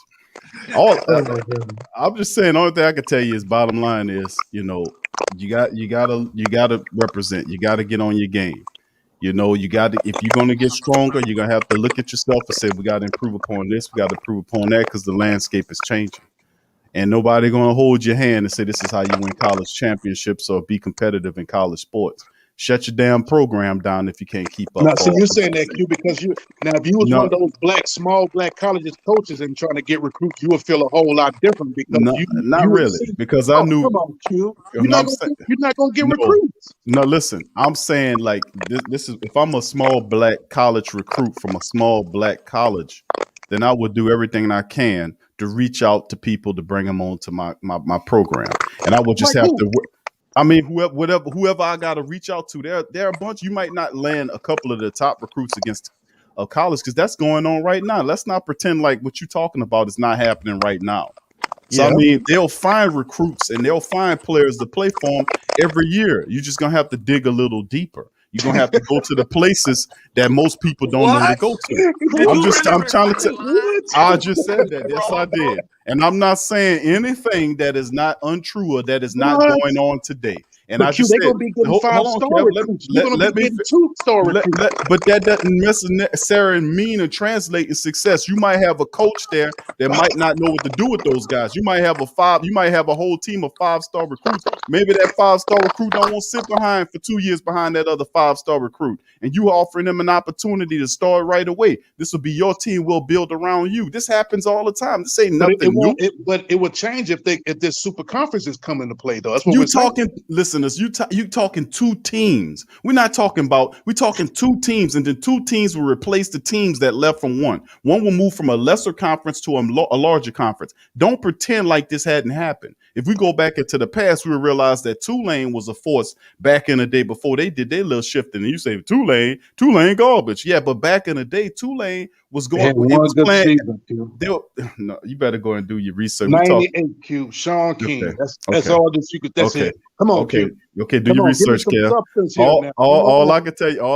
I'm just saying. The only thing I can tell you is, bottom line is, you gotta represent. You gotta get on your game. You got to, if you're going to get stronger, you're going to have to look at yourself and say, we got to improve upon this. We got to improve upon that because the landscape is changing. And nobody going to hold your hand and say, this is how you win college championships or be competitive in college sports. Shut your damn program down if you can't keep up. Now, so you're saying that, Q, because if you was one of those small black colleges coaches and trying to get recruits, you would feel a whole lot different because not really. Because I knew. Come on, Q. You're not going to get recruits. No, listen. I'm saying like this is if I'm a small black college recruit from a small black college, then I would do everything I can to reach out to people to bring them on to my program, and I would just have to. I mean, whoever I got to reach out to, there are a bunch. You might not land a couple of the top recruits against a college because that's going on right now. Let's not pretend like what you're talking about is not happening right now. So, I mean, they'll find recruits and they'll find players to play for them every year. You're just going to have to dig a little deeper. You're going to have to go to the places that most people don't know to go to. I'm trying to tell. I just said that. Yes, I did. And I'm not saying anything that is not untrue or that is not going on today. And But I Q, just they're said, gonna be getting hold on, five-star Kev, recruits. You're gonna be getting two-star recruits. but that doesn't necessarily mean and translate in success. You might have a coach there that might not know what to do with those guys. You might have a whole team of 5-star recruits. Maybe that 5-star recruit don't want to sit behind for 2 years behind that other 5-star recruit. And you offering them an opportunity to start right away. This will be your team. We'll build around you. This happens all the time. This ain't nothing new. But it would change if this super conference is coming to play, though. That's what You we're saying. talking, listeners, you talking 2 teams. We're talking 2 teams, and then 2 teams will replace the teams that left from one. One will move from a lesser conference to a larger conference. Don't pretend like this hadn't happened. If we go back into the past, we will realize that Tulane was a force back in the day before they did their little shifting. And you say Tulane garbage. Yeah, but back in the day, Tulane was going. They had one good season, Q. No, you better go and do your research. 98 Q. Sean King. Okay. That's all that you could. That's Okay. it. Come on, Okay. Q. Okay. Do Come your on, give me research, some Kev. substance here now. All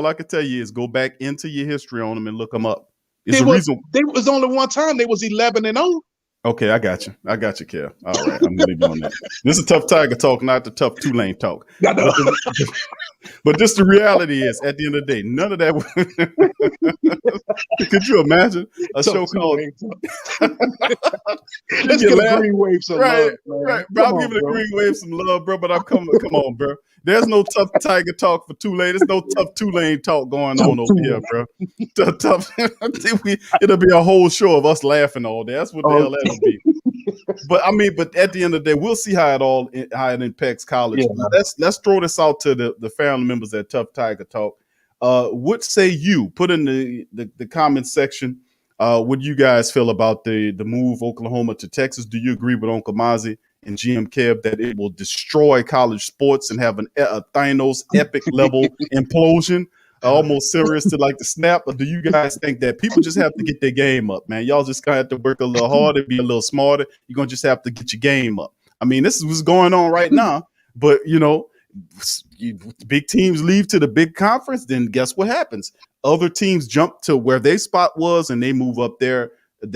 I can tell you is go back into your history on them and look them up. It's There a reason. was only one time they was 11-0. Okay, I got you, Kev. All right, I'm gonna leave you on that. This is tough Tiger talk, not the tough Tulane talk. But just the reality is, at the end of the day, none of that. Could you imagine a show called? Let's give a Green Wave some love, man. Right, bro. I'm giving the Green Wave some love, bro. But come on, bro. There's no tough Tiger talk for Tulane. There's no tough Tulane talk going on over here, bro. Tough. It'll be a whole show of us laughing all day. That's what the hell that'll be. But at the end of the day, we'll see how it impacts college. Yeah. Let's throw this out to the family members at Tough Tiger Talk. What say you? Put in the comment section. What do you guys feel about the move Oklahoma to Texas? Do you agree with Uncle Mozzy and GM Kev that it will destroy college sports and have a Thanos epic level implosion? Almost serious to like the snap, or do you guys think that people just have to get their game up, man? Y'all just gonna have to work a little harder, be a little smarter. You're gonna just have to get your game up. I mean, this is what's going on right now, but big teams leave to the big conference, then guess what happens? Other teams jump to where their spot was and they move up their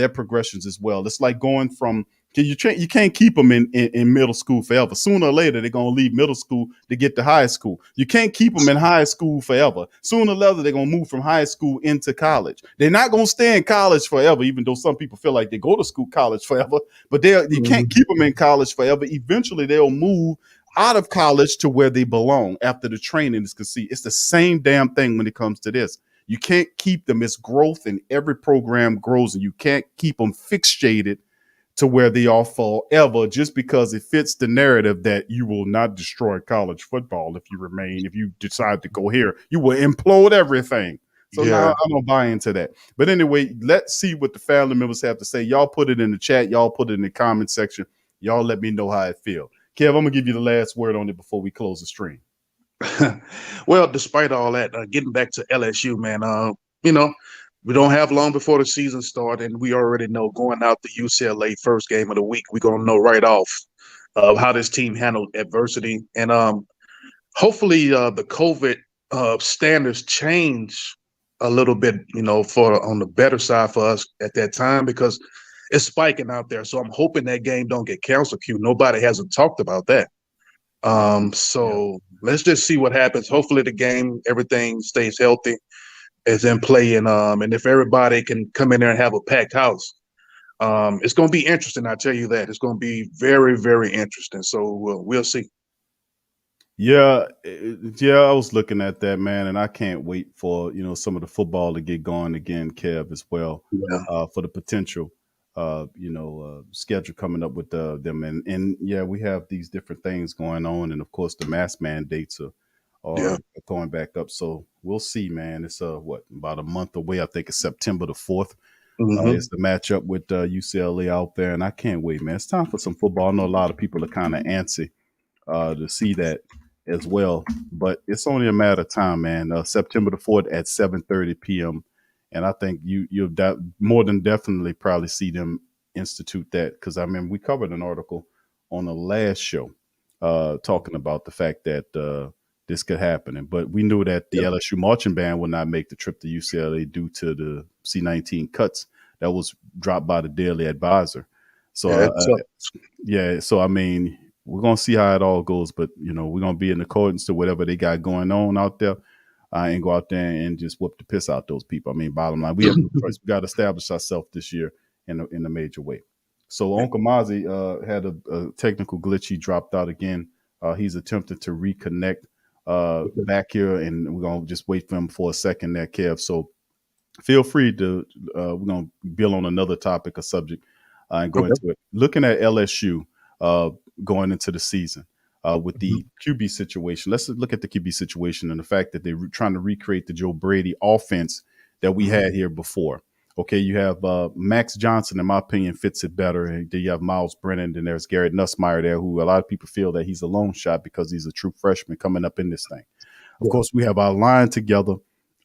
progressions as well. It's like going from you can't keep them in middle school forever. Sooner or later, they're going to leave middle school to get to high school. You can't keep them in high school forever. Sooner or later, they're going to move from high school into college. They're not going to stay in college forever, even though some people feel like they go to college forever. But you can't keep them in college forever. Eventually, they'll move out of college to where they belong after the training is complete. It's the same damn thing when it comes to this. You can't keep them. It's growth, and every program grows, and you can't keep them fixated to where they are forever just because it fits the narrative that you will not destroy college football if you decide to go here. You will implode everything. So now I don't buy into that. But anyway, let's see what the family members have to say. Y'all put it in the chat. Y'all put it in the comment section. Y'all let me know how it feels. Kev, I'm going to give you the last word on it before we close the stream. Well, despite all that, getting back to LSU, man, we don't have long before the season starts, and we already know going out to UCLA first game of the week, we're going to know right off how this team handled adversity. And hopefully the COVID standards change a little bit, for on the better side for us at that time, because it's spiking out there. So I'm hoping that game don't get canceled, Q. Nobody hasn't talked about that. So let's just see what happens. Hopefully the game, everything stays healthy, is in play, and if everybody can come in there and have a packed house, it's going to be interesting. I tell you that it's going to be very, very interesting. So we'll see. Yeah, I was looking at that, man, and I can't wait for some of the football to get going again, Kev, as well. For the potential, schedule coming up with them, and we have these different things going on, and of course the mask mandates are going back up. So we'll see, man. It's about a month away. I think it's September the 4th. It's the matchup with UCLA out there, and I can't wait, man. It's time for some football. I know a lot of people are kind of antsy to see that as well, but it's only a matter of time, man. September the 4th at 7:30 p.m. And I think you'll more than definitely probably see them institute that, because I remember we covered an article on the last show talking about the fact that this could happen. But we knew that the LSU marching band would not make the trip to UCLA due to the C-19 cuts that was dropped by the Daily Advisor. So, so I mean, we're gonna see how it all goes. But we're gonna be in accordance to whatever they got going on out there, and go out there and just whoop the piss out those people. I mean, bottom line, we have no choice. We got to establish ourselves this year in a major way. So Uncle Mozzy had a technical glitch. He dropped out again. He's attempting to reconnect back here, and we're gonna just wait for him for a second there, Kev. So feel free to we're gonna build on another topic or subject and go into it. Looking at LSU going into the season with the QB situation. Let's look at the QB situation and the fact that they're trying to recreate the Joe Brady offense that we had here before. Okay, you have Max Johnson, in my opinion, fits it better. And then you have Miles Brennan, and there's Garrett Nussmeier there, who a lot of people feel that he's a long shot because he's a true freshman coming up in this thing. Of course, we have our line together,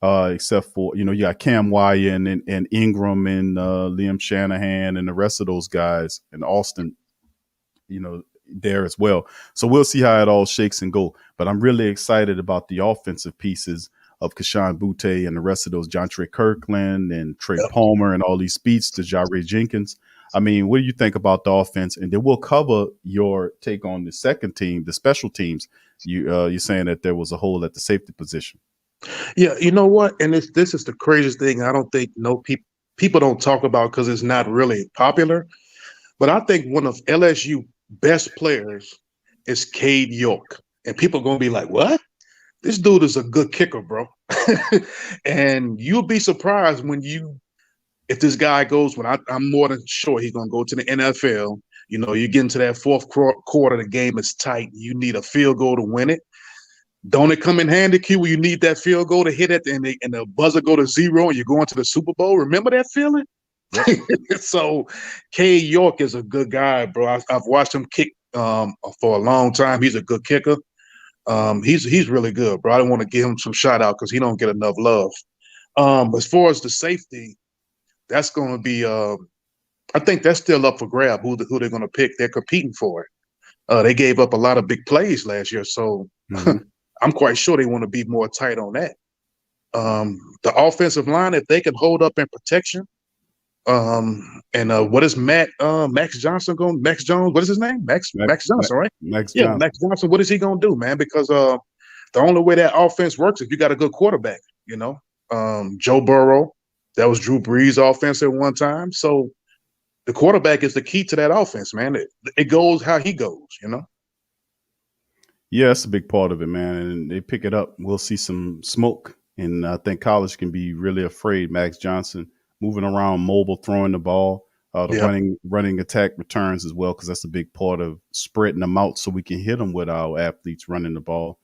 except for, you got Cam Wyatt and Ingram and Liam Shanahan and the rest of those guys, and Austin, there as well. So we'll see how it all shakes and go. But I'm really excited about the offensive pieces of Kayshon Boutte and the rest of those, John Trey Kirkland and Trey Palmer and all these speedsters, Jare Jenkins. I mean, what do you think about the offense? And then we'll cover your take on the second team, the special teams. You're saying that there was a hole at the safety position. Yeah, you know what? And this is the craziest thing. I don't think people don't talk about because it's not really popular. But I think one of LSU best players is Cade York. And people are going to be like, what? This dude is a good kicker, bro. And you'll be surprised if this guy goes, I'm more than sure he's going to go to the NFL. You get into that fourth quarter, the game is tight. You need a field goal to win it. Don't it come in handy, Q, where you need that field goal to hit it and the buzzer go to 0 and you're going to the Super Bowl? Remember that feeling? So Cade York is a good guy, bro. I've watched him kick for a long time. He's a good kicker. He's really good, bro. I don't want to give him some shout out because he don't get enough love. As far as the safety, that's going to be I think that's still up for grab who they're going to pick. They're competing for it. They gave up a lot of big plays last year, so I'm quite sure they want to be more tight on that. The offensive line, if they can hold up in protection, and what is Max Johnson going? Max Jones, what is his name? Max Johnson, right? Max Johnson. Max Johnson. What is he going to do, man? Because the only way that offense works is if you got a good quarterback. Joe Burrow, that was Drew Brees' offense at one time. So the quarterback is the key to that offense, man. It goes how he goes. Yeah, that's a big part of it, man. And they pick it up. We'll see some smoke, and I think college can be really afraid. Max Johnson moving around, mobile, throwing the ball, running attack returns as well, because that's a big part of spreading them out so we can hit them with our athletes running the ball.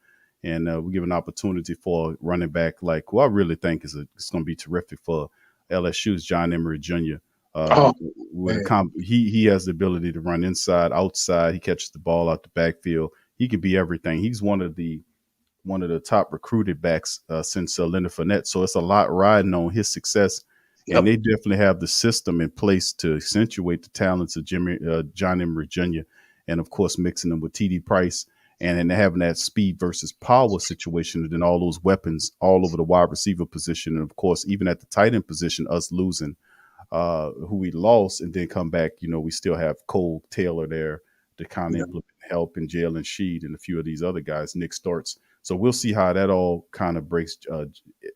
And we give an opportunity for a running back who I really think it's going to be terrific for LSU's John Emery Jr. He has the ability to run inside, outside. He catches the ball out the backfield. He can be everything. He's one of the top recruited backs since Leonard Fournette. So it's a lot riding on his success. And they definitely have the system in place to accentuate the talents of John Emery Jr. And, of course, mixing them with TD Price and then having that speed versus power situation and then all those weapons all over the wide receiver position. And, of course, even at the tight end position, us losing who we lost and then come back, we still have Cole Taylor there to kind of implement help, and Jalen Sheed and a few of these other guys, Nick Starks. So we'll see how that all kind of breaks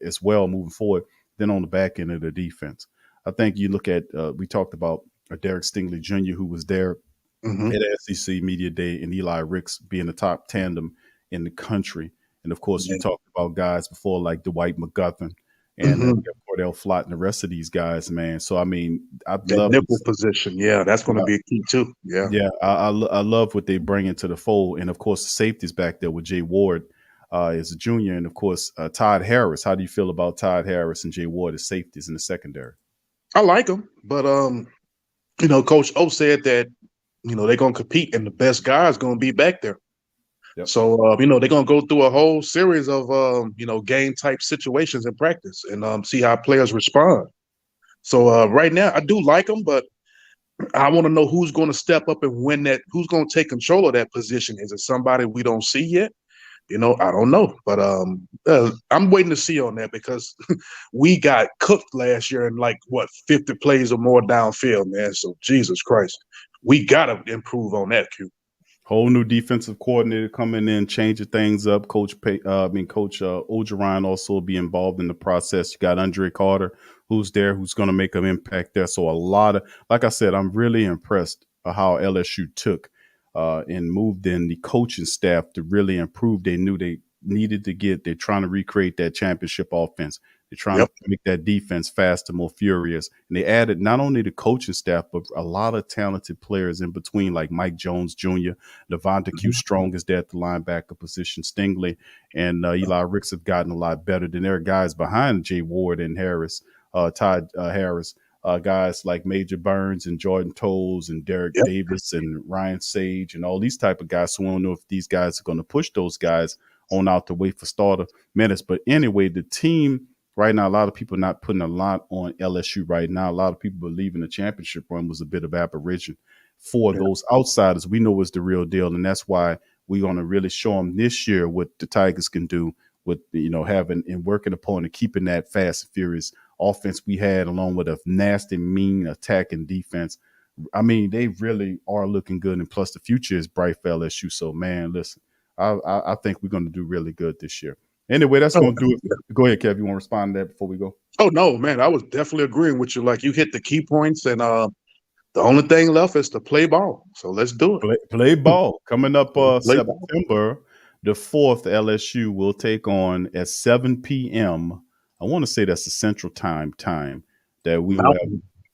as well moving forward. Then on the back end of the defense, I think you look at, we talked about Derek Stingley Jr., who was there at SEC Media Day, and Eli Ricks being the top tandem in the country. And, of course, you talked about guys before like Dwight McGuffin and Cordell Flott and the rest of these guys, man. So, I mean, I love nipple position. Yeah, that's going to be a key too. Yeah. Yeah, I love what they bring into the fold. And, of course, the safety's back there with Jay Ward as a junior. And, of course, Todd Harris. How do you feel about Todd Harris and Jay Ward as safeties in the secondary? I like them. But, Coach O said that, they're going to compete and the best guys going to be back there. Yep. So, they're going to go through a whole series of, game type situations in practice and see how players respond. So right now I do like them, but I want to know who's going to step up and win that, who's going to take control of that position. Is it somebody we don't see yet? I don't know, but I'm waiting to see on that because we got cooked last year in 50 plays or more downfield, man. So Jesus Christ, we got to improve on that, Q. Whole new defensive coordinator coming in, changing things up. Coach Orgeron also will be involved in the process. You got Andre Carter, who's there, who's going to make an impact there. So a lot of, like I said, I'm really impressed by how LSU took and moved in the coaching staff to really improve. They knew they needed to get. They're trying to recreate that championship offense. They're trying to make that defense faster, more furious. And they added not only the coaching staff, but a lot of talented players in between, like Mike Jones Jr., Devonta Q Strong is there at the linebacker position. Stingley and Eli Ricks have gotten a lot better than their guys behind Jay Ward and Harris, Todd Harris. Guys like Major Burns and Jordan Tolles and Derek Davis and Ryan Sage and all these type of guys. So we don't know if these guys are going to push those guys on out to wait for starter minutes. But anyway, the team right now, a lot of people not putting a lot on LSU right now. A lot of people believe in the championship run was a bit of aberration for those outsiders. We know it's the real deal, and that's why we're going to really show them this year what the Tigers can do with, having and working upon and keeping that fast and furious offense we had, along with a nasty, mean attack and defense. I mean, they really are looking good, and plus the future is bright for LSU. So, man, listen, I think we're going to do really good this year. Anyway, that's going to do it. Go ahead, Kev. You want to respond to that before we go? Oh, no, man. I was definitely agreeing with you. Like, you hit the key points, and the only thing left is to play ball. So let's do it. Play ball. Coming up September the 4th, LSU will take on at 7 p.m. I want to say that's the Central Time that we will have.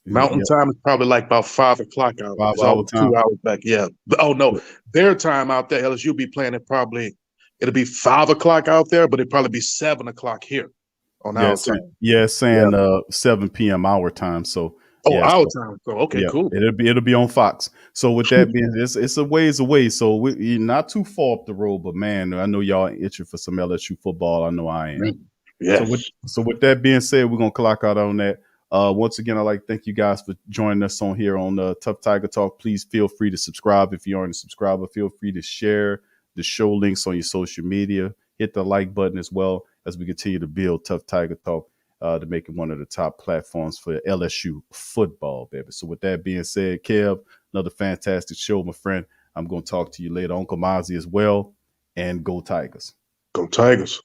Mountain time is probably like about 5 o'clock out. 5 hour time. 2 hours back. Yeah. Oh, no. Their time out there, LSU be playing it probably. It'll be 5 o'clock out there, but it'll probably be 7 o'clock here on our time. Yeah, it's saying 7 p.m. our time. So our time. So okay, cool. It'll be on Fox. So with that being, it's a ways away. So we're not too far up the road, but man, I know y'all itching for some LSU football. I know I am. Yeah. So with that being said, we're gonna clock out on that. Once again, I'd like to thank you guys for joining us on here on Tough Tiger Talk. Please feel free to subscribe if you aren't a subscriber. Feel free to share the show links on your social media. Hit the like button as well as we continue to build Tough Tiger Talk to make it one of the top platforms for LSU football, baby. So with that being said, Kev, another fantastic show, my friend. I'm going to talk to you later. Uncle Mozzy as well. And go Tigers. Go Tigers.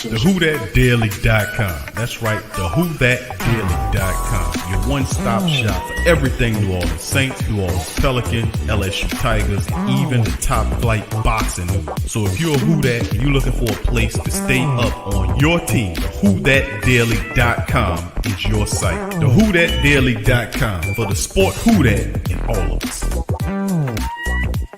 TheWhoThatDaily.com. That's right, TheWhoThatDaily.com. Your one-stop shop for everything New Orleans Saints, New Orleans Pelicans, LSU Tigers, even the top flight boxing news. So if you're a Who That and you're looking for a place to stay up on your team, TheWhoThatDaily.com is your site. TheWhoThatDaily.com for the sport Who That in all of us.